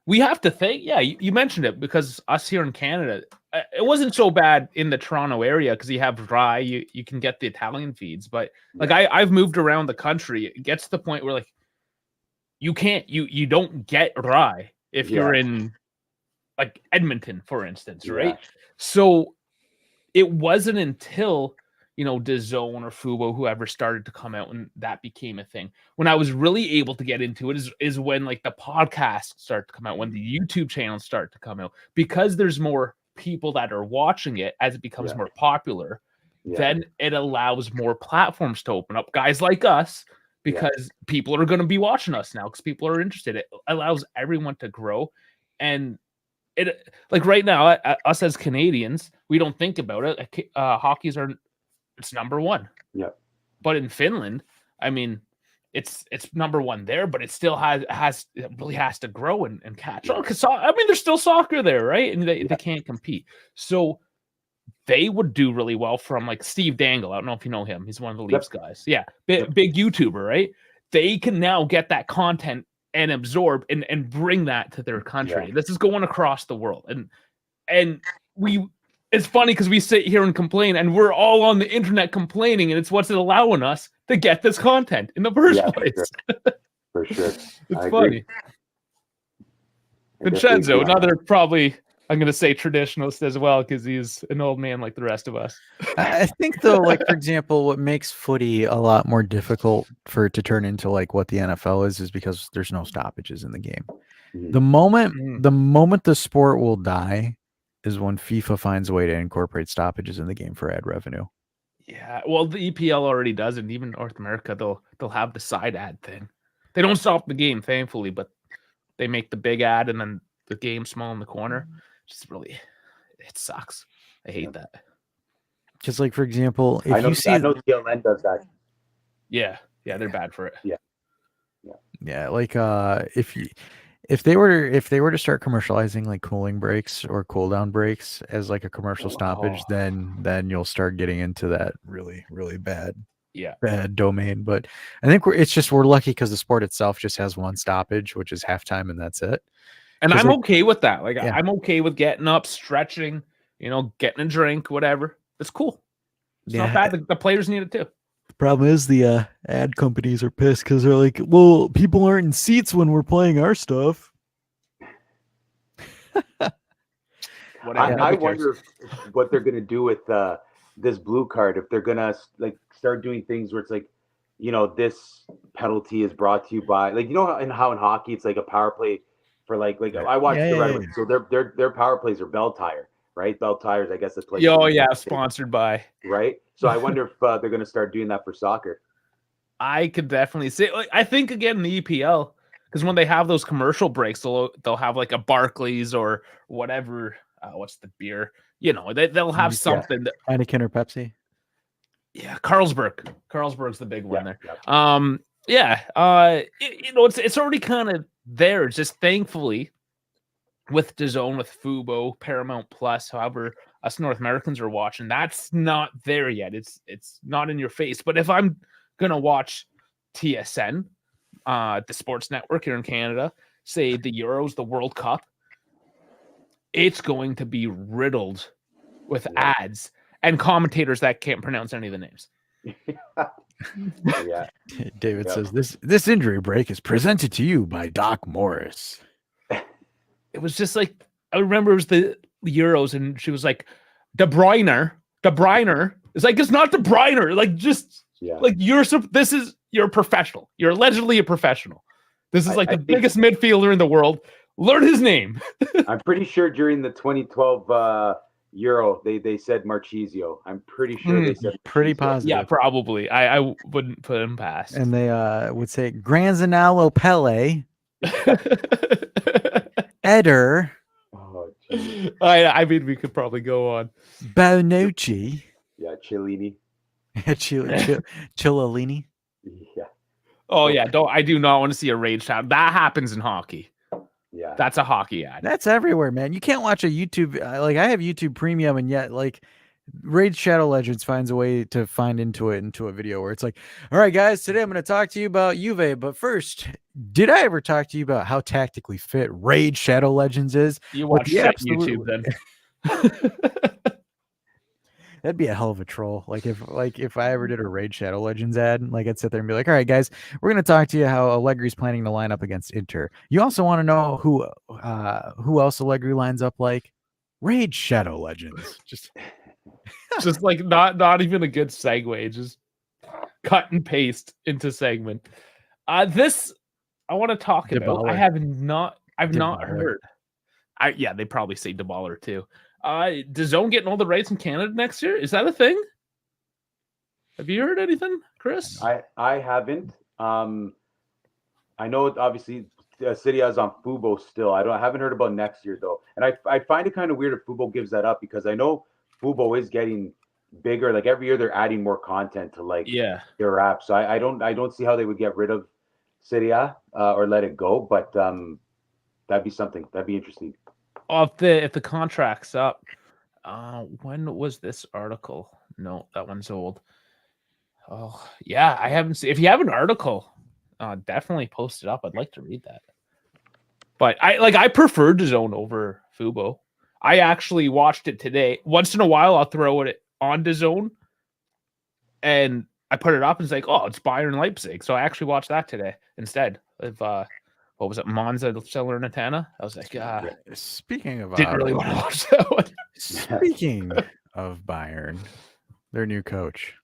we have to think, you mentioned it because us here in Canada, it wasn't so bad in the Toronto area because you have Rye, you can get the Italian feeds, but like I've moved around the country. It gets to the point where like you don't get Rye if you're in like Edmonton, for instance, right? So it wasn't until DAZN or Fubo, whoever started to come out and that became a thing. When I was really able to get into it is when like the podcasts start to come out, when the YouTube channels start to come out, because there's more people that are watching it as it becomes more popular. Then it allows more platforms to open up, guys like us, because people are going to be watching us now because people are interested. It allows everyone to grow. And it, like right now, us as Canadians, we don't think about it. Hockey's it's number one. Yeah. But in Finland, I mean, it's number one there, but it still really has to grow and catch on. Because I mean, there's still soccer there, right? And they can't compete. So they would do really well from like Steve Dangle. I don't know if you know him. He's one of the Leafs guys. Yeah, big YouTuber, right? They can now get that content and absorb and bring that to their country. Yeah. This is going across the world, and it's funny because we sit here and complain, and we're all on the internet complaining, and it's what's allowing us to get this content in the first place. For sure. It's funny. Vincenzo, another probably, I'm going to say traditionalist as well, because he's an old man like the rest of us. I think, though, like, for example, what makes footy a lot more difficult for it to turn into like what the NFL is because there's no stoppages in the game. Mm-hmm. The moment the sport will die is when FIFA finds a way to incorporate stoppages in the game for ad revenue. Yeah, well, the EPL already does it. And even North America, they'll have the side ad thing. They don't stop the game, thankfully, but they make the big ad and then the game small in the corner. Just really, it sucks. I hate that. Just like, for example, if I know TLN does that. Yeah, they're bad for it. Yeah. Like if they were to start commercializing like cooling breaks or cool down breaks as like a commercial stoppage, then you'll start getting into that really, really bad domain. But I think we're lucky because the sport itself just has one stoppage, which is halftime, and that's it. And I'm okay with that. Like, I'm okay with getting up, stretching, getting a drink, whatever. It's cool. It's not bad. The players need it too. The problem is the ad companies are pissed because they're like, well, people aren't in seats when we're playing our stuff. I wonder what they're going to do with this blue card. If they're going to like start doing things where it's like, this penalty is brought to you by, like, how in hockey, it's like a power play for like I watched the Red Wings. So their power plays are Bell Tire, right? Bell Tires, I guess that's like sponsored by, right? So I wonder if they're going to start doing that for soccer. I could definitely say, like, I think again in the EPL, because when they have those commercial breaks, they'll have like a Barclays or whatever. What's the beer? They'll have something. Heineken or Pepsi. Yeah, Carlsberg. Carlsberg's the big one there. It's already kind of there. Just thankfully, with DAZN, with Fubo, Paramount Plus, however us North Americans are watching, that's not there yet. It's not in your face. But if I'm gonna watch TSN, the sports network here in Canada, say the Euros, the World Cup, it's going to be riddled with ads and commentators that can't pronounce any of the names. David says this injury break is presented to you by Doc Morris. It was just like, I remember it was the Euros, and she was like, De Bruyne. It's like, it's not De Bruyne. Like, just like you're a professional. You're allegedly a professional. This is the biggest midfielder in the world. Learn his name. I'm pretty sure during the 2012 Euro, they said Marchisio. I'm pretty sure they said pretty positive. Yeah, probably. I wouldn't put him past. And they would say Granzanalo Pele. Eder. Oh, I mean, we could probably go on. Bonucci. Yeah, Cellini. Cellini. Yeah. Oh yeah, I do not want to see a rage shot. That happens in hockey. Yeah, that's a hockey ad. That's everywhere, man. You can't watch a YouTube. I have YouTube Premium, and yet Raid Shadow Legends finds a way to find into a video where it's like, all right, guys, today I'm going to talk to you about Juve. But first, did I ever talk to you about how tactically fit Raid Shadow Legends is? You watch YouTube then. That'd be a hell of a troll. If I ever did a Raid Shadow Legends ad, I'd sit there and be like, all right, guys, we're going to talk to you how Allegri's planning to line up against Inter. You also want to know who else Allegri lines up like? Raid Shadow Legends. Just not even a good segue. Just cut and paste into segment. This I want to talk about. I've not heard. They probably say DeBaller too. DAZN getting all the rights in Canada next year? Is that a thing? Have you heard anything, Chris? I haven't. I know obviously City is on Fubo still. I haven't heard about next year though, and I find it kind of weird if Fubo gives that up because I know Fubo is getting bigger. Like every year, they're adding more content to like Yeah. their app. So I don't see how they would get rid of Serie A or let it go. But that'd be something. That'd be interesting. If the contract's up, when was this article? No, that one's old. Oh yeah, I haven't seen. If you have an article, definitely post it up. I'd like to read that. But I prefer DAZN over Fubo. I actually watched it today. Once in a while, I'll throw it on DAZN, and I put it up and it's like, oh, it's Bayern Leipzig. So I actually watched that today instead of what was it, Monza Salernitana? I was like, speaking of, didn't really want to watch that one. Speaking of Bayern, their new coach.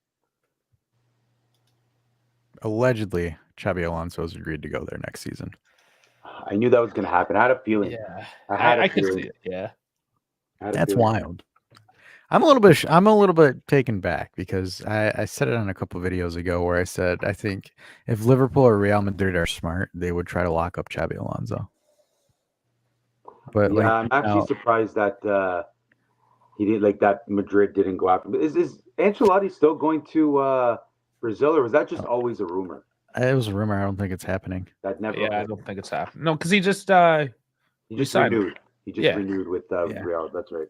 Allegedly, Xabi Alonso has agreed to go there next season. I knew that was going to happen. I had a feeling. Yeah, I could see it. Yeah, that's wild. I'm a little bit taken back because I said it on a couple of videos ago where I said I think if Liverpool or Real Madrid are smart, they would try to lock up Xabi Alonso. But yeah, I'm actually surprised that he didn't like that. Madrid didn't go after. Is Ancelotti still going to Brazil, or was that just always a rumor? It was a rumor. I don't think it's happening. That never. Yeah, I don't think it's happening. No, because he just renewed. He just renewed with Real. That's right.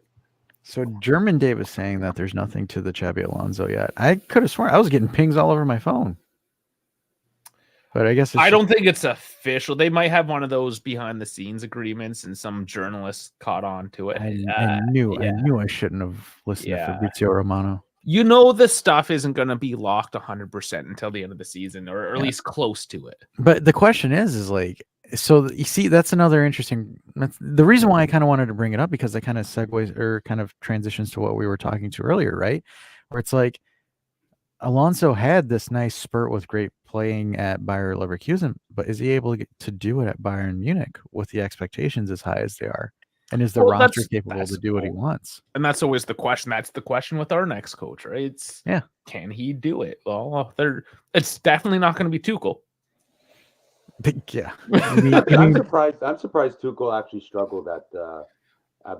So German Dave is saying that there's nothing to the Xabi Alonso yet. I could have sworn I was getting pings all over my phone. But I guess I don't think it's official. They might have one of those behind the scenes agreements, and some journalist caught on to it. I knew I shouldn't have listened to Fabrizio Romano. You know, this stuff isn't going to be locked 100% until the end of the season, or at least close to it. But the question is like, so you see, that's another interesting. The reason why I kind of wanted to bring it up because it kind of segues or kind of transitions to what we were talking to earlier, right? Where it's like Alonso had this nice spurt with great playing at Bayer Leverkusen, but is he able to do it at Bayern Munich with the expectations as high as they are? And is the roster capable to do what he wants? And that's always the question. That's the question with our next coach, right? Can he do it? Well, it's definitely not going to be Tuchel. Yeah, I'm surprised. I'm surprised Tuchel actually struggled at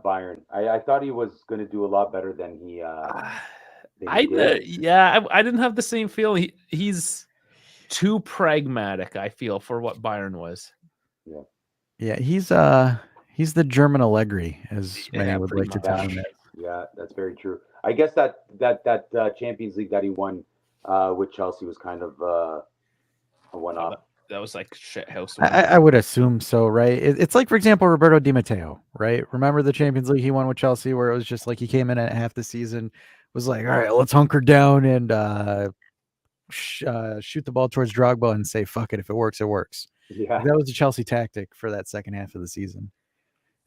Bayern. I thought he was going to do a lot better than he. I didn't have the same feeling. He's too pragmatic. I feel for what Bayern was. Yeah, he's the German Allegri, as many would like to tell him. Yeah, that's very true. I guess that Champions League that he won with Chelsea was kind of a one-off. That was like shit house. I would assume so, right? It's like, for example, Roberto Di Matteo, right? Remember the Champions League he won with Chelsea, where it was just like he came in at half the season, was like, all right, let's hunker down and shoot the ball towards Drogba and say, fuck it, if it works, it works. Yeah, that was the Chelsea tactic for that second half of the season.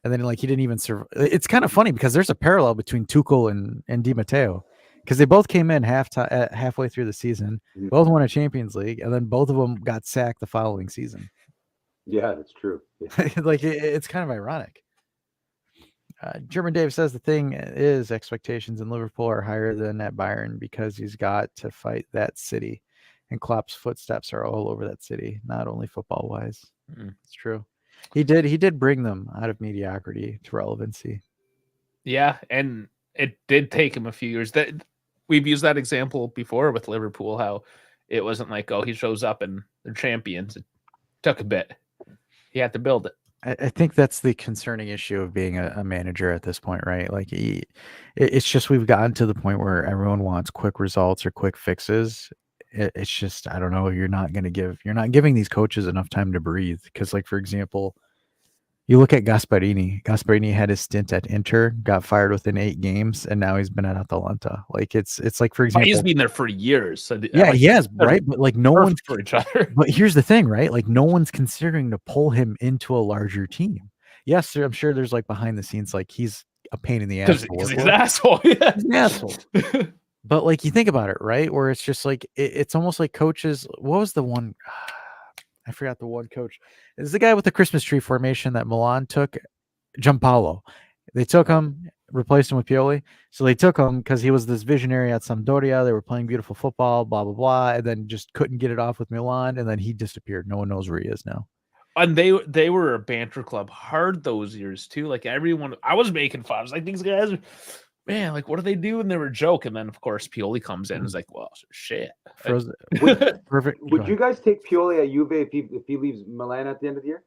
And then like he didn't even survive. It's kind of funny because there's a parallel between Tuchel and Di Matteo. Because they both came in halfway through the season, both won a Champions League, and then both of them got sacked the following season. Yeah, that's true. Like it's kind of ironic. German Dave says the thing is expectations in Liverpool are higher than at Bayern because he's got to fight that city, and Klopp's footsteps are all over that city, not only football wise. It's true. He did bring them out of mediocrity to relevancy. Yeah, and it did take him a few years. That we've used that example before with Liverpool, how it wasn't like, oh, he shows up and they're champions. It took a bit. He had to build it. I think that's the concerning issue of being a manager at this point, right? Like it's just we've gotten to the point where everyone wants quick results or quick fixes. It's just, I don't know, you're not giving these coaches enough time to breathe. Because like, for example, you look at Gasperini. Gasperini had his stint at Inter, got fired within 8 games, and now he's been at Atalanta. Like it's like, for example, he's been there for years. So yeah, he has, right? But like no one's for each other. But here's the thing, right? Like no one's considering to pull him into a larger team. Yes, I'm sure there's like behind the scenes, like he's a pain in the ass. He's an asshole. Yeah. He's an asshole. But like you think about it, right? Where it's just like it's almost like coaches. What was the one? I forgot the one coach. It's the guy with the Christmas tree formation that Milan took, Giampaolo. They took him, replaced him with Pioli. So they took him because he was this visionary at Sampdoria. They were playing beautiful football, blah, blah, blah. And then just couldn't get it off with Milan. And then he disappeared. No one knows where he is now. And they were a banter club hard those years too. Like everyone, I was making fun. I was like, these guys are man, like, what do they do? And they were joking. And then, of course, Pioli comes in and is like, well, shit. Perfect. Would you guys take Pioli at Juve if he leaves Milan at the end of the year?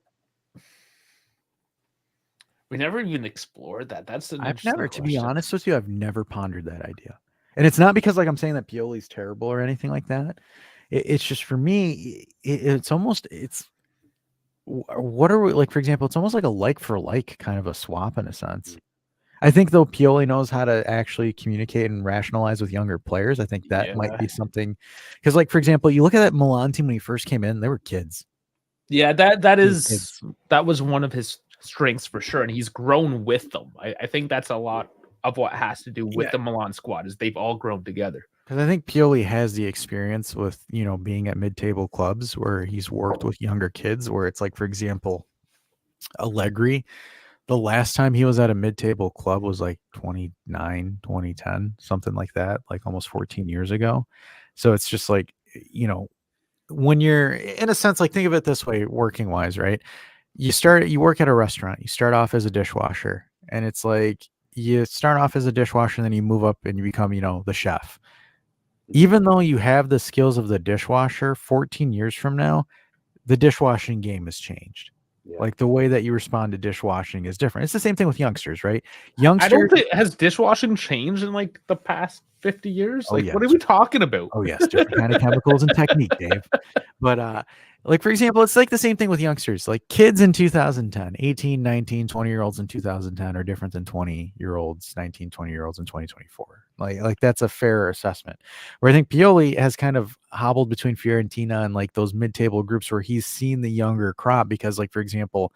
We never even explored that. That's an I've never, question. to be honest with you, I've never pondered that idea. And it's not because like I'm saying that Pioli's terrible or anything like that. It's just for me, it's almost, what are we like, for example, it's almost like a like for like kind of a swap in a sense. I think though Pioli knows how to actually communicate and rationalize with younger players. I think that might be something, because like, for example, you look at that Milan team when he first came in, they were kids. Yeah, that was one of his strengths for sure. And he's grown with them. I think that's a lot of what has to do with the Milan squad is they've all grown together. Because I think Pioli has the experience with, being at mid-table clubs where he's worked with younger kids, where it's like, for example, Allegri, the last time he was at a mid-table club was like 2010, something like that, like almost 14 years ago. So it's just like, when you're in a sense, like think of it this way, working wise, right? You work at a restaurant, you start off as a dishwasher, and it's like you start off as a dishwasher and then you move up and you become, the chef. Even though you have the skills of the dishwasher, 14 years from now, the dishwashing game has changed. Yeah. Like the way that you respond to dishwashing is different. It's the same thing with youngsters, right? I don't think has dishwashing changed in like the past 50 years. Like, what are we talking about? Oh yes, different kind of chemicals and technique, Dave. But like for example, it's like the same thing with youngsters. Like kids in 2010, 18, 19, 20-year-olds in 2010 are different than 20-year-olds, 19, 20-year-olds in 2024. Like that's a fair assessment. Where I think Pioli has kind of hobbled between Fiorentina and like those mid-table groups where he's seen the younger crop because, like, for example,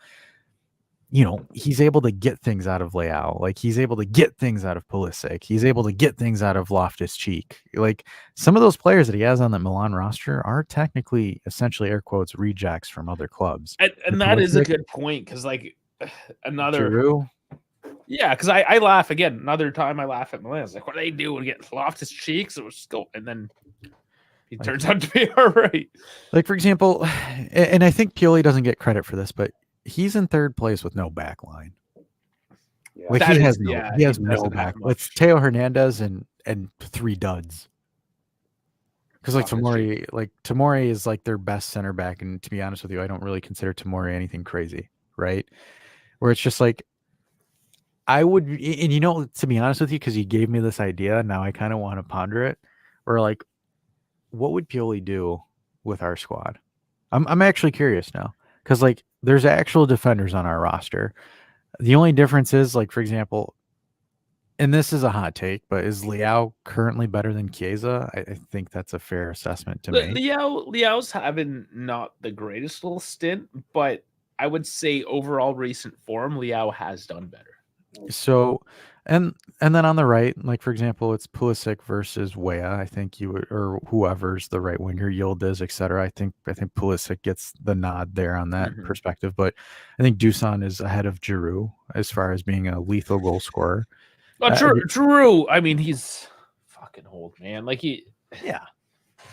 he's able to get things out of Leao. Like he's able to get things out of Pulisic. He's able to get things out of Loftus-Cheek. Like some of those players that he has on the Milan roster are technically, essentially, air quotes, rejects from other clubs. And that is a good point because, like, another. Giroud. Yeah, because I laugh again. Another time I laugh at Milan. It's like, what do they do and get Loftus-Cheek? So just go, and then he turns out to be all right. Like for example, and I think Pioli doesn't get credit for this, but he's in third place with no back line. Yeah. Like he has no back. It's Teo Hernandez and 3 duds. Because like Tomori is like their best center back, and to be honest with you, I don't really consider Tomori anything crazy, right? Where it's just like I would, and to be honest with you, because you gave me this idea, now I kind of want to ponder it. Or like, what would Pioli do with our squad? I'm actually curious now. Because, like, there's actual defenders on our roster. The only difference is, like, for example, and this is a hot take, but is Leao currently better than Chiesa? I think that's a fair assessment to make. Leao's having not the greatest little stint, but I would say overall recent form, Leao has done better. So, and then on the right, like for example, it's Pulisic versus Weah. I think you would, or whoever's the right winger, Yildiz, etc. I think Pulisic gets the nod there on that perspective. But I think Dusan is ahead of Giroud as far as being a lethal goal scorer. Giroud, I mean, he's fucking old, man. Like he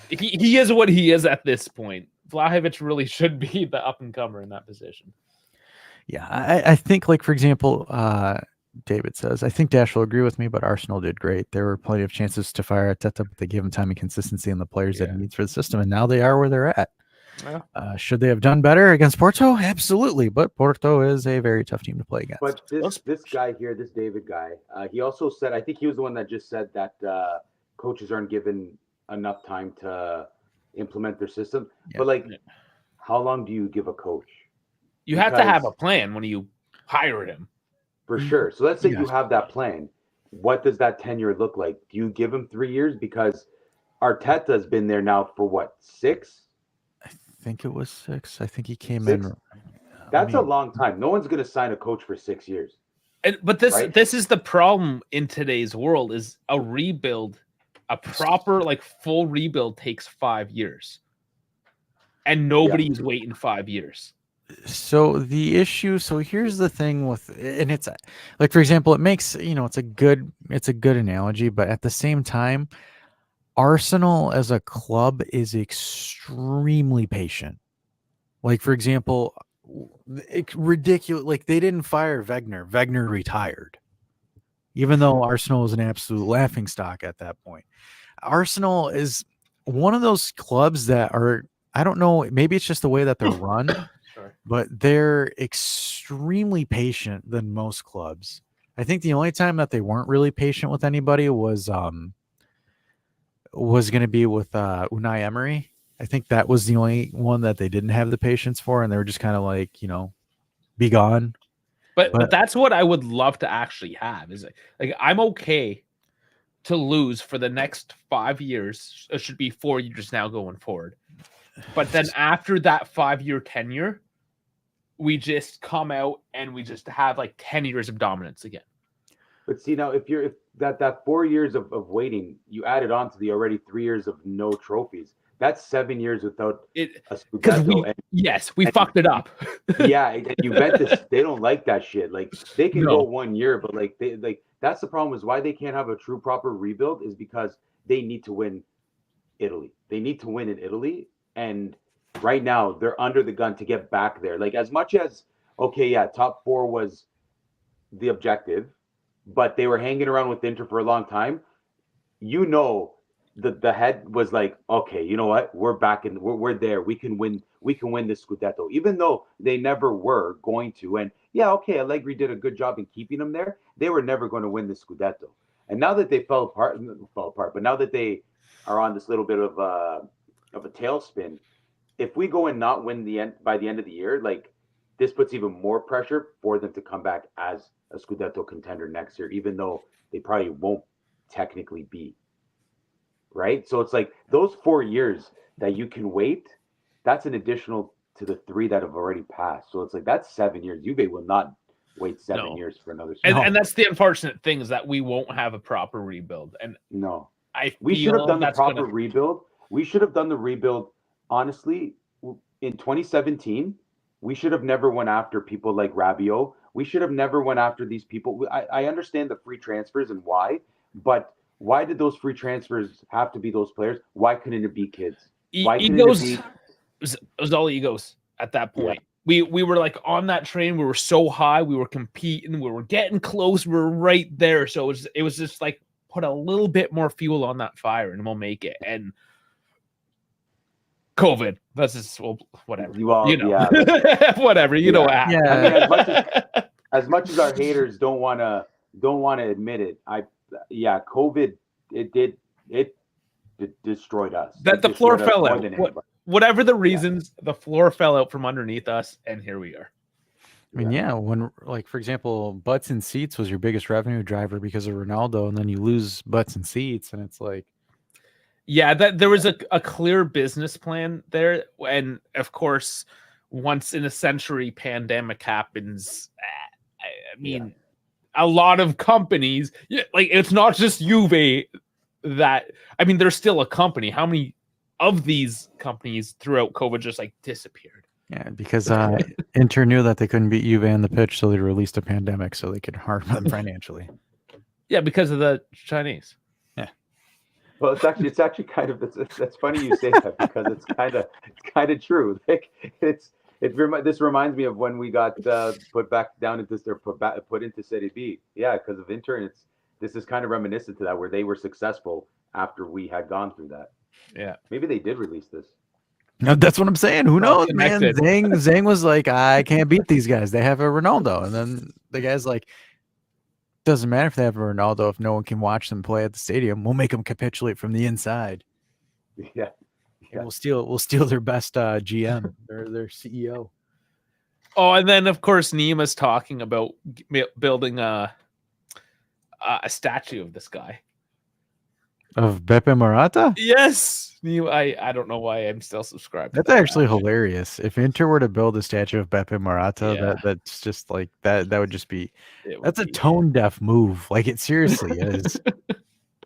is what he is at this point. Vlahovic really should be the up and comer in that position. Yeah, I think, like for example, David says, I think Dash will agree with me, but Arsenal did great. There were plenty of chances to fire Arteta, but they gave him time and consistency and the players that he needs for the system, and now they are where they're at. Yeah. Should they have done better against Porto? Absolutely, but Porto is a very tough team to play against. But this guy here, this David guy, he also said, I think he was the one that just said that coaches aren't given enough time to implement their system. Yeah. But like, how long do you give a coach? You have to have a plan when you hire him. For sure. So let's say you have that plan. What does that tenure look like? Do you give him 3 years? Because Arteta's been there now for what, 6? I think it was 6. I think he came in. That's a long time. No one's going to sign a coach for 6 years. But this is the problem in today's world is a rebuild, a proper like full rebuild takes 5 years. And nobody's waiting 5 years. So the issue, here's the thing with, and it's like, for example, it makes, it's a good analogy, but at the same time, Arsenal as a club is extremely patient. Like, for example, ridiculous, like they didn't fire Wenger. Wenger retired. even though Arsenal was an absolute laughingstock at that point. Arsenal is one of those clubs that are, I don't know, maybe it's just the way that they're run, Sure. but they're extremely patient than most clubs. I think the only time that they weren't really patient with anybody was going to be with Unai Emery. I think that was the only one that they didn't have the patience for, and they were just kind of like, be gone. But that's what I would love to actually have. Is like I'm okay to lose for the next 5 years. It should be 4 years now going forward. But then after that 5-year tenure, we just come out and we just have like 10 years of dominance again. But see, now if that 4 years of waiting, you added on to the already 3 years of no trophies. That's 7 years without a Scudetto. We fucked it up. Yeah, and Juventus, they don't like that shit. Like they can go 1 year, but that's the problem, is why they can't have a true proper rebuild, is because they need to win Italy. They need to win in Italy, and right now they're under the gun to get back there. Like, as much as top 4 was the objective, but they were hanging around with Inter for a long time. The head was like, okay, you know what? We're back and we're there. We can win this Scudetto, even though they never were going to. And Allegri did a good job in keeping them there. They were never going to win the Scudetto. And now that they fell apart, but now that they are on this little bit of a tailspin, if we go and not win by the end of the year, like, this puts even more pressure for them to come back as a Scudetto contender next year, even though they probably won't technically be. Right? So it's like those 4 years that you can wait, that's an additional to the 3 that have already passed. So it's like, that's 7 years. Juve will not wait 7 years for another. And that's the unfortunate thing, is that we won't have a proper rebuild. And we should have done the proper rebuild. We should have done the rebuild, honestly, in 2017. We should have never went after people like Rabiot. We should have never went after these people. I understand the free transfers and why, but why did those free transfers have to be those players? Why couldn't it be kids? Why egos? It was all egos at that point. Yeah. We were like on that train. We were so high. We were competing. We were getting close. We were right there. So it was just like, put a little bit more fuel on that fire and we'll make it. And COVID. That's just, whatever. Whatever. You know what happened. I mean, as much as our haters don't want to admit it, COVID, it destroyed us. That the floor fell out. Whatever the reasons, the floor fell out from underneath us, and here we are. I mean, when, like, for example, butts and seats was your biggest revenue driver because of Ronaldo, and then you lose butts and seats, and it's like, that there was a clear business plan there, and of course, once in a century pandemic happens, I mean, a lot of companies, like, it's not just Juve that, I mean, there's still a company. How many of these companies throughout COVID just like disappeared? Yeah, because Inter knew that they couldn't beat Juve on the pitch, so they released a pandemic so they could harm them financially. Yeah, because of the Chinese. Yeah. Well, it's actually kind of, that's funny you say that, because it's kind of true. Like, this reminds me of when we got put back down into, or put into Serie B. Yeah, because of Inter, and this is kind of reminiscent to that, where they were successful after we had gone through that. Yeah, maybe they did release this. No, that's what I'm saying. Who knows, man? Zhang was like, I can't beat these guys. They have a Ronaldo, and then the guy's like, doesn't matter if they have a Ronaldo. If no one can watch them play at the stadium, we'll make them capitulate from the inside. Yeah. We'll steal their best GM, their CEO. Oh, and then of course Nima's talking about building a statue of this guy. Of Beppe Marotta? Yes. I don't know why I'm still subscribed. That's actually hilarious. If Inter were to build a statue of Beppe Marotta, that's just like that would just be, that's a tone deaf move. Like, it seriously is.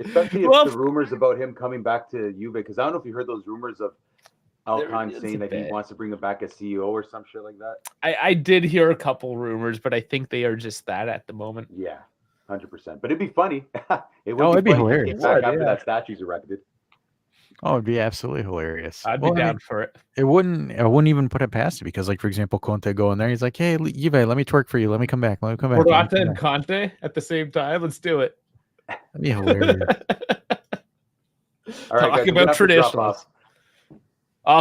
Especially if the rumors about him coming back to Juve, because I don't know if you heard those rumors of Alcon saying that he wants to bring him back as CEO or some shit like that. I did hear a couple rumors, but I think they are just that at the moment. Yeah, 100%. But it'd be funny. It'd be hilarious. After that statue's erected. Oh, it'd be absolutely hilarious. I'd Well, be I down mean, for it. I wouldn't even put it past it because, like, for example, Conte go in there. He's like, "Hey, Juve, let me twerk for you. Let me come back. Let me come back. Let me Morata come and back." Conte at the same time. Let's do it. That'd be hilarious. All right, Talk guys, we're gonna about have to drop traditionals. off.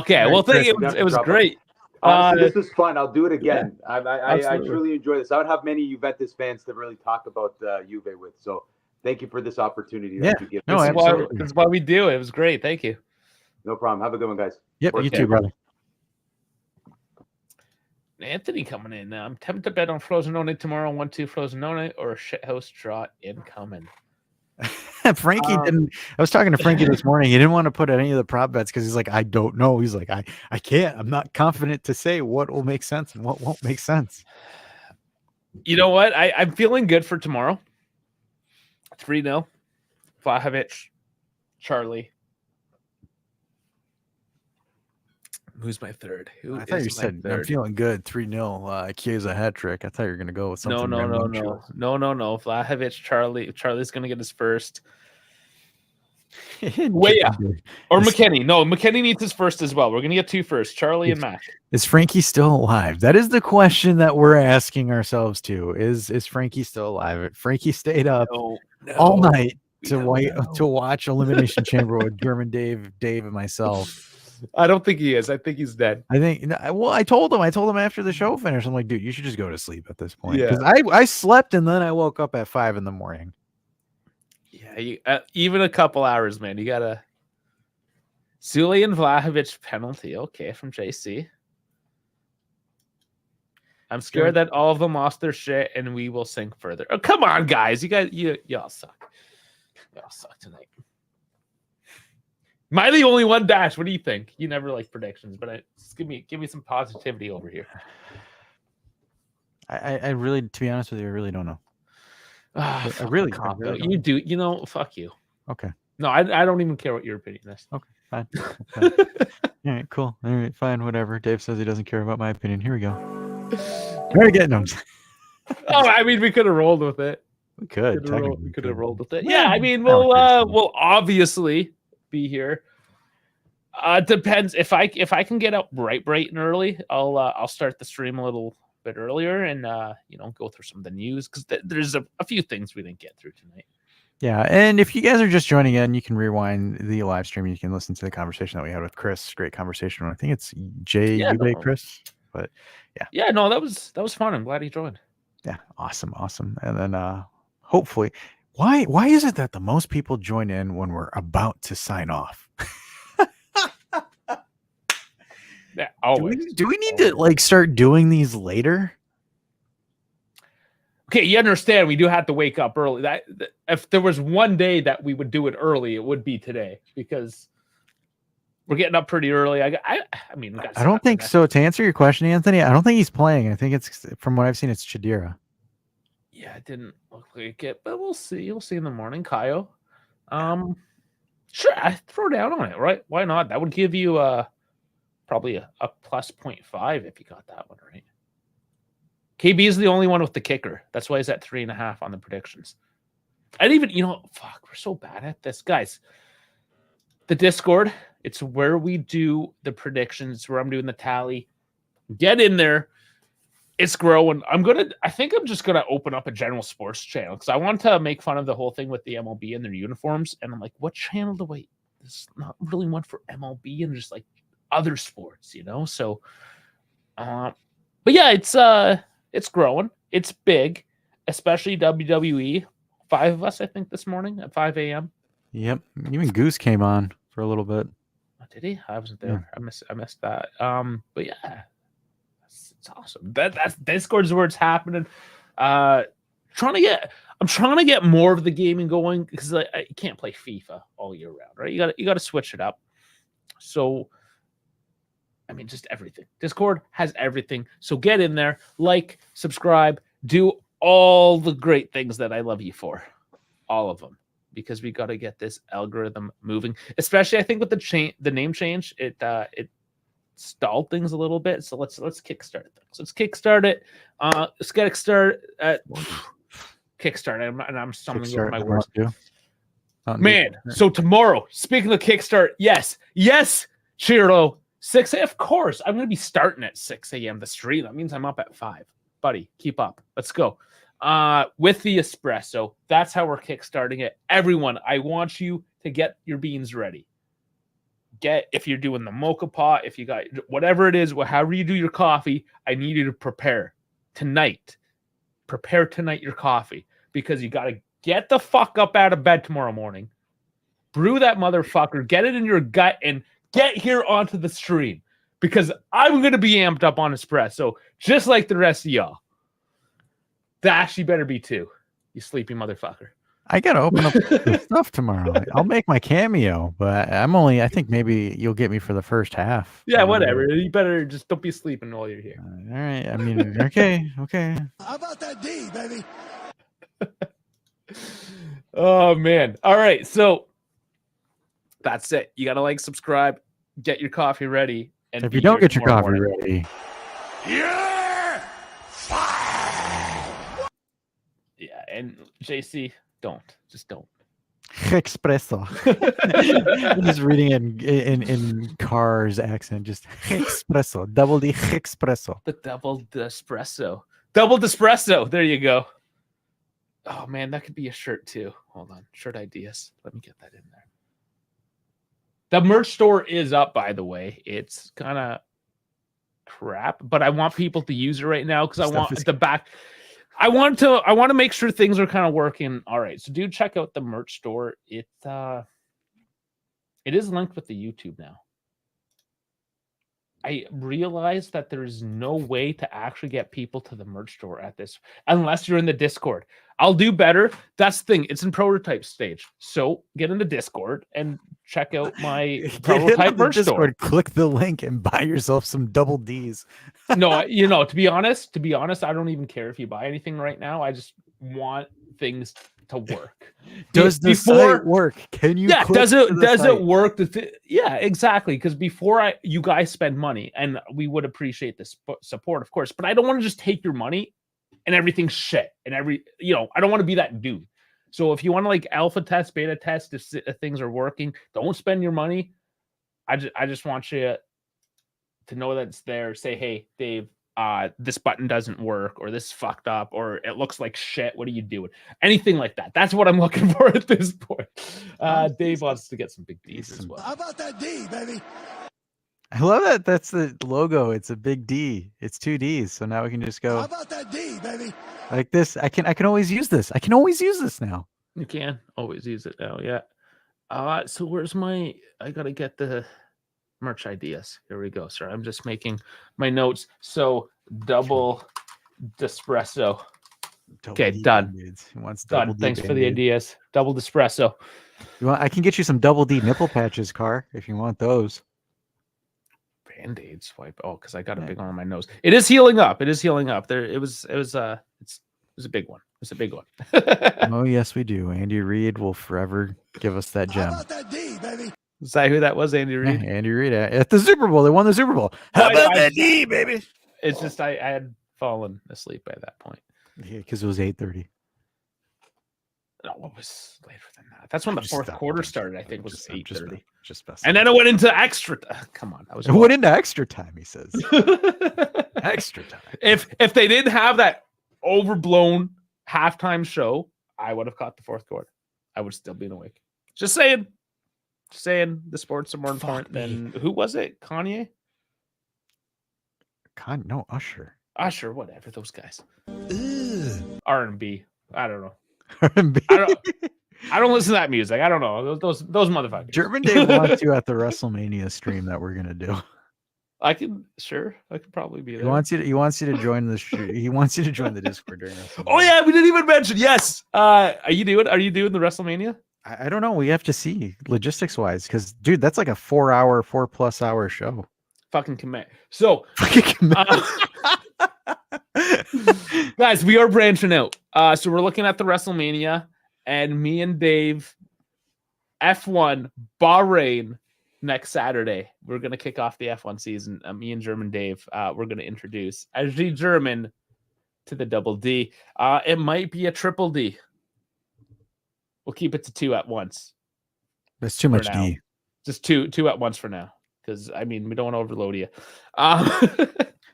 Okay, All well, right, thank Chris, you. We're gonna have It to was drop off. great. Honestly, this was fun. I'll do it yeah, again. I absolutely. truly enjoy this. I would have many Juventus fans to really talk about Juve with. So thank you for this opportunity Yeah. that you give. No, This is why, absolutely. this is why we do it. It was great. Thank you. No problem. Have a good one, guys. Yep, you Okay. too, brother. Anthony coming in now. I'm tempted to bet on Frosinone tomorrow, 1-2 Frosinone, or a shithouse draw incoming. Frankie didn't. I was talking to Frankie this morning. He didn't want to put any of the prop bets because he's like, I don't know. He's like, I can't. I'm not confident to say what will make sense and what won't make sense. You know what? I'm feeling good for tomorrow. 3-0. Vlahovic, Charlie. Who's my third? I thought you said I'm feeling good. 3-0. Chiesa hat trick. I thought you were gonna go with something. No. Vlahovic, Charlie. Charlie's gonna get his first. Wait, yeah. Or McKennie. No, McKennie needs his first as well. We're gonna get two first. Charlie and Mac. Is Frankie still alive? That is the question that we're asking ourselves too. Is Frankie still alive? Frankie stayed up all night to watch Elimination Chamber with German Dave, and myself. I don't think he is. I think he's dead. I think. Well, I told him after the show finished. I'm like, dude, you should just go to sleep at this point. Yeah. Because I slept and then I woke up at 5 a.m. Yeah, even a couple hours, man. You gotta. Sule and Vlahovic penalty. Okay, from JC. I'm scared that all of them lost their shit and we will sink further. Oh, come on, guys. Y'all suck. Y'all suck tonight. Am I the only one, Dash? What do you think? You never like predictions, but just give me some positivity over here. I really, to be honest with you, I really don't know. I really you do. You know, fuck you. Okay. No, I don't even care what your opinion is. Okay, fine. All right, cool. All right, fine, whatever. Dave says he doesn't care about my opinion. Here we go. We're getting them. I mean, we could have rolled with it. We could. We could have rolled with it. Yeah, I mean, we'll obviously be here. Depends if I can get up bright and early. I'll start the stream a little bit earlier and go through some of the news because there's a few things we didn't get through tonight. Yeah, and if you guys are just joining in, you can rewind the live stream. You can listen to the conversation that we had with Chris. Great conversation. I think it's Chris. But yeah, no, that was fun. I'm glad he joined. Yeah, awesome. And then hopefully, why is it that the most people join in when we're about to sign off? Yeah, always. Do we need to start doing these later? Okay, you understand we do have to wake up early. That if there was one day that we would do it early, it would be today because we're getting up pretty early. I mean, I don't think so. To answer your question, Anthony, I don't think he's playing. I think it's, from what I've seen, it's Chidira. Yeah, it didn't look like it, but we'll see. You'll see in the morning, Kaio. Sure, I throw down on it, right? Why not? That would give you probably a plus 0.5 if you got that one right. KB is the only one with the kicker. That's why he's at 3.5 on the predictions. And even, fuck, we're so bad at this. Guys, the Discord, it's where we do the predictions, where I'm doing the tally. Get in there. It's growing. I think I'm just going to open up a general sports channel because I want to make fun of the whole thing with the MLB and their uniforms. And I'm like, what channel do I, this is not really one for MLB and just like other sports, So, but yeah, it's growing. It's big, especially WWE. 5 of us, I think, this morning at 5 a.m. Yep. Even Goose came on for a little bit. Oh, did he? I wasn't there. Yeah. I missed that. But yeah, it's awesome. That's Discord's where it's happening. I'm trying to get more of the gaming going because I can't play FIFA all year round, right? You got to switch it up. So, I mean, just everything. Discord has everything. So get in there, like, subscribe, do all the great things that I love you for. All of them. Because we got to get this algorithm moving. Especially, I think, with the name change, it stalled things a little bit. So let's kickstart things. Let's kickstart it. Let's get started at kickstart. I'm stumbling over my words. Man, so tomorrow, speaking of Kickstart, yes, Chiro, 6 a.m. Of course, I'm going to be starting at 6 a.m. the stream. That means I'm up at 5. Buddy, keep up. Let's go. With the espresso, that's how we're kickstarting it. Everyone, I want you to get your beans ready. If you're doing the mocha pot, if you got whatever it is, however you do your coffee, I need you to prepare tonight. Prepare tonight your coffee, because you got to get the fuck up out of bed tomorrow morning, brew that motherfucker, get it in your gut, and get here onto the stream, because I'm going to be amped up on espresso, just like the rest of y'all. Dash, you better be too, you sleepy motherfucker. I got to open up the stuff tomorrow. I'll make my cameo, but I think maybe you'll get me for the first half. Yeah, whatever. You better just don't be sleeping while you're here. All right. I mean, okay. How about that D, baby? Oh, man. All right. So that's it. You got to like, subscribe, get your coffee ready. And if you don't get your coffee ready, you're fired. Yeah. And JC, just don't. Espresso. I'm just reading it in Car's accent. Just espresso. Double the espresso. The double espresso. Double espresso. There you go. Oh, man, that could be a shirt, too. Hold on. Shirt ideas. Let me get that in there. The merch store is up, by the way. It's kind of crap, but I want people to use it right now because I want the back. I want to make sure things are kind of working. All right. So do check out the merch store. It is linked with the YouTube now. I realized that there's no way to actually get people to the merch store at this unless you're in the Discord. I'll do better. That's the thing. It's in prototype stage. So get in the Discord and check out my prototype merch store. Click the link and buy yourself some double Ds. No, to be honest, I don't even care if you buy anything right now. I just want things to work. Does the site work? Can you? Yeah. Does it work? Yeah, exactly. Because before you guys spend money, and we would appreciate the support, of course. But I don't want to just take your money and everything's shit. And I don't want to be that dude. So if you want to like alpha test, beta test, if things are working, don't spend your money. I just want you to know that it's there. Say, hey, Dave, this button doesn't work, or this is fucked up, or it looks like shit. What are you doing? Anything like that. That's what I'm looking for at this point. Dave wants to get some big Ds as well. How about that D, baby? I love that. That's the logo. It's a big D. It's 2 Ds. So now we can just go. How about that D, baby? Like this. I can always use this. I can always use this now. You can always use it now. Yeah. So where's I gotta get the merch ideas. Here we go, sir. I'm just making my notes. So double espresso. Okay, done. He wants done. Thanks for the ideas. Double espresso. I can get you some double D nipple patches, Car, if you want those. Band-Aid swipe. Oh, because I got a big one on my nose. It is healing up. There. It was a big one. It's a big one. Oh yes, we do. Andy Reid will forever give us that gem. How about that D, baby? Is that who that was, Andy Reid? Yeah, Andy Reid at the Super Bowl. They won the Super Bowl. How about that D, baby? It's just I had fallen asleep by that point. Yeah, because it was 8:30. No, it was later than that. That's when the fourth quarter started. I think was 8:30. And then it went into extra. Come on, it went into extra time. He says extra time. If they didn't have that overblown halftime show, I would have caught the fourth quarter. I would still be awake. Just saying. The sports are more important than who was it? Kanye? No, Usher. Usher, whatever. Those guys. R&B. I don't know. R&B. I don't listen to that music. I don't know those motherfuckers. German Dave wants you at the WrestleMania stream that we're gonna do. I could probably be there. He wants you to join the he wants you to join the Discord during WrestleMania. Oh yeah, we didn't even mention. Yes. Are you doing the WrestleMania? I don't know. We have to see logistics wise, because dude, that's like a 4+ hour show. Fucking commit. So guys, we are branching out. So we're looking at the WrestleMania, and me and Dave, F1 Bahrain next Saturday. We're gonna kick off the F1 season. Me and German Dave, we're gonna introduce SG German to the double D. It might be a triple D. We'll keep it to 2 at once. That's too much now. D. Just two at once for now, because I mean we don't want to overload you.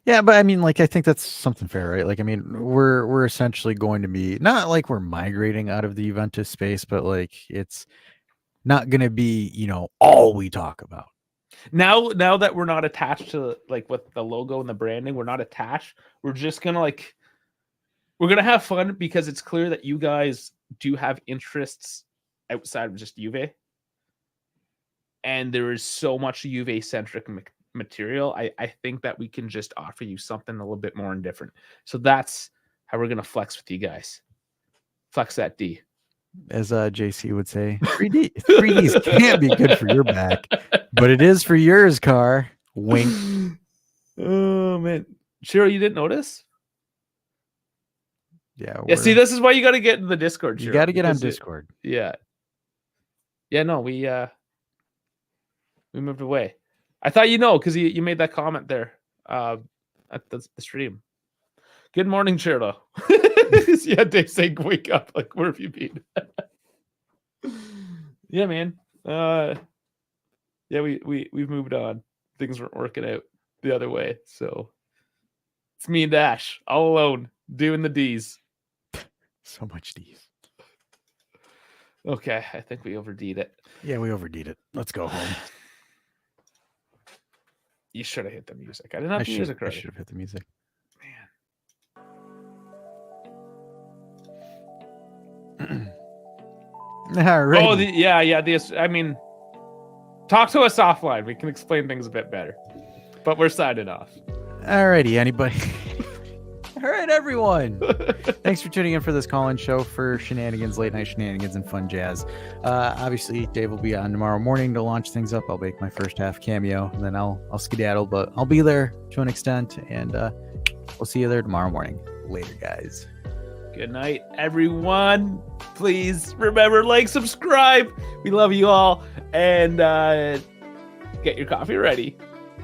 Yeah, but I mean, like, I think that's something fair, right? Like, I mean, we're essentially going to be not like we're migrating out of the Juventus space, but like it's not going to be, all we talk about. Now that we're not attached to like with the logo and the branding, we're not attached. We're just gonna we're gonna have fun because it's clear that you guys do have interests outside of just Juve, and there is so much Juve centric material. I think that we can just offer you something a little bit more indifferent. So that's how we're gonna flex with you guys. Flex that D. As JC would say, 3Ds can't be good for your back, but it is for yours, Car. Wink. Oh man, Cheryl, you didn't notice? Yeah. See, this is why you got to get in the Discord. You Cheryl, got to get on because Discord. Yeah. No, we moved away. I thought because you made that comment there at the stream. Good morning, Cheryl. Yeah, Dave saying wake up. Like, where have you been? Yeah, man. Yeah, we've moved on. Things weren't working out the other way. So it's me and Dash all alone doing the D's. So much D's. Okay, I think we overdid it. Yeah, we overdid it. Let's go home. You should have hit the music. I didn't have the music I ready. should have hit the music. Man. All right. Oh, I mean, talk to us offline. We can explain things a bit better. But we're signing off. Alrighty, anybody? All right, everyone. Thanks for tuning in for this call-in show for shenanigans, late night shenanigans, and fun jazz. Obviously, Dave will be on tomorrow morning to launch things up. I'll make my first half cameo, and then I'll skedaddle, but I'll be there to an extent, and we'll see you there tomorrow morning. Later, guys. Good night, everyone. Please remember, subscribe. We love you all, and get your coffee ready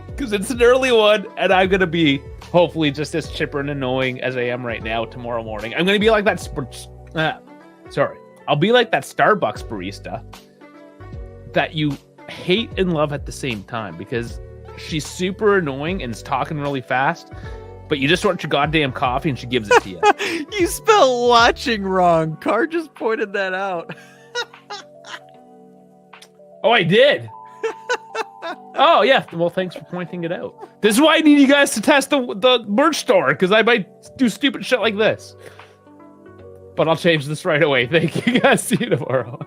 because it's an early one, and I'm gonna be hopefully just as chipper and annoying as I am right now tomorrow morning. I'm gonna be like that. I'll be like that Starbucks barista that you hate and love at the same time because she's super annoying and is talking really fast. But you just want your goddamn coffee and she gives it to you. You spelled watching wrong. Car just pointed that out. Oh, I did. Oh, yeah. Well, thanks for pointing it out. This is why I need you guys to test the merch store because I might do stupid shit like this. But I'll change this right away. Thank you guys. See you tomorrow.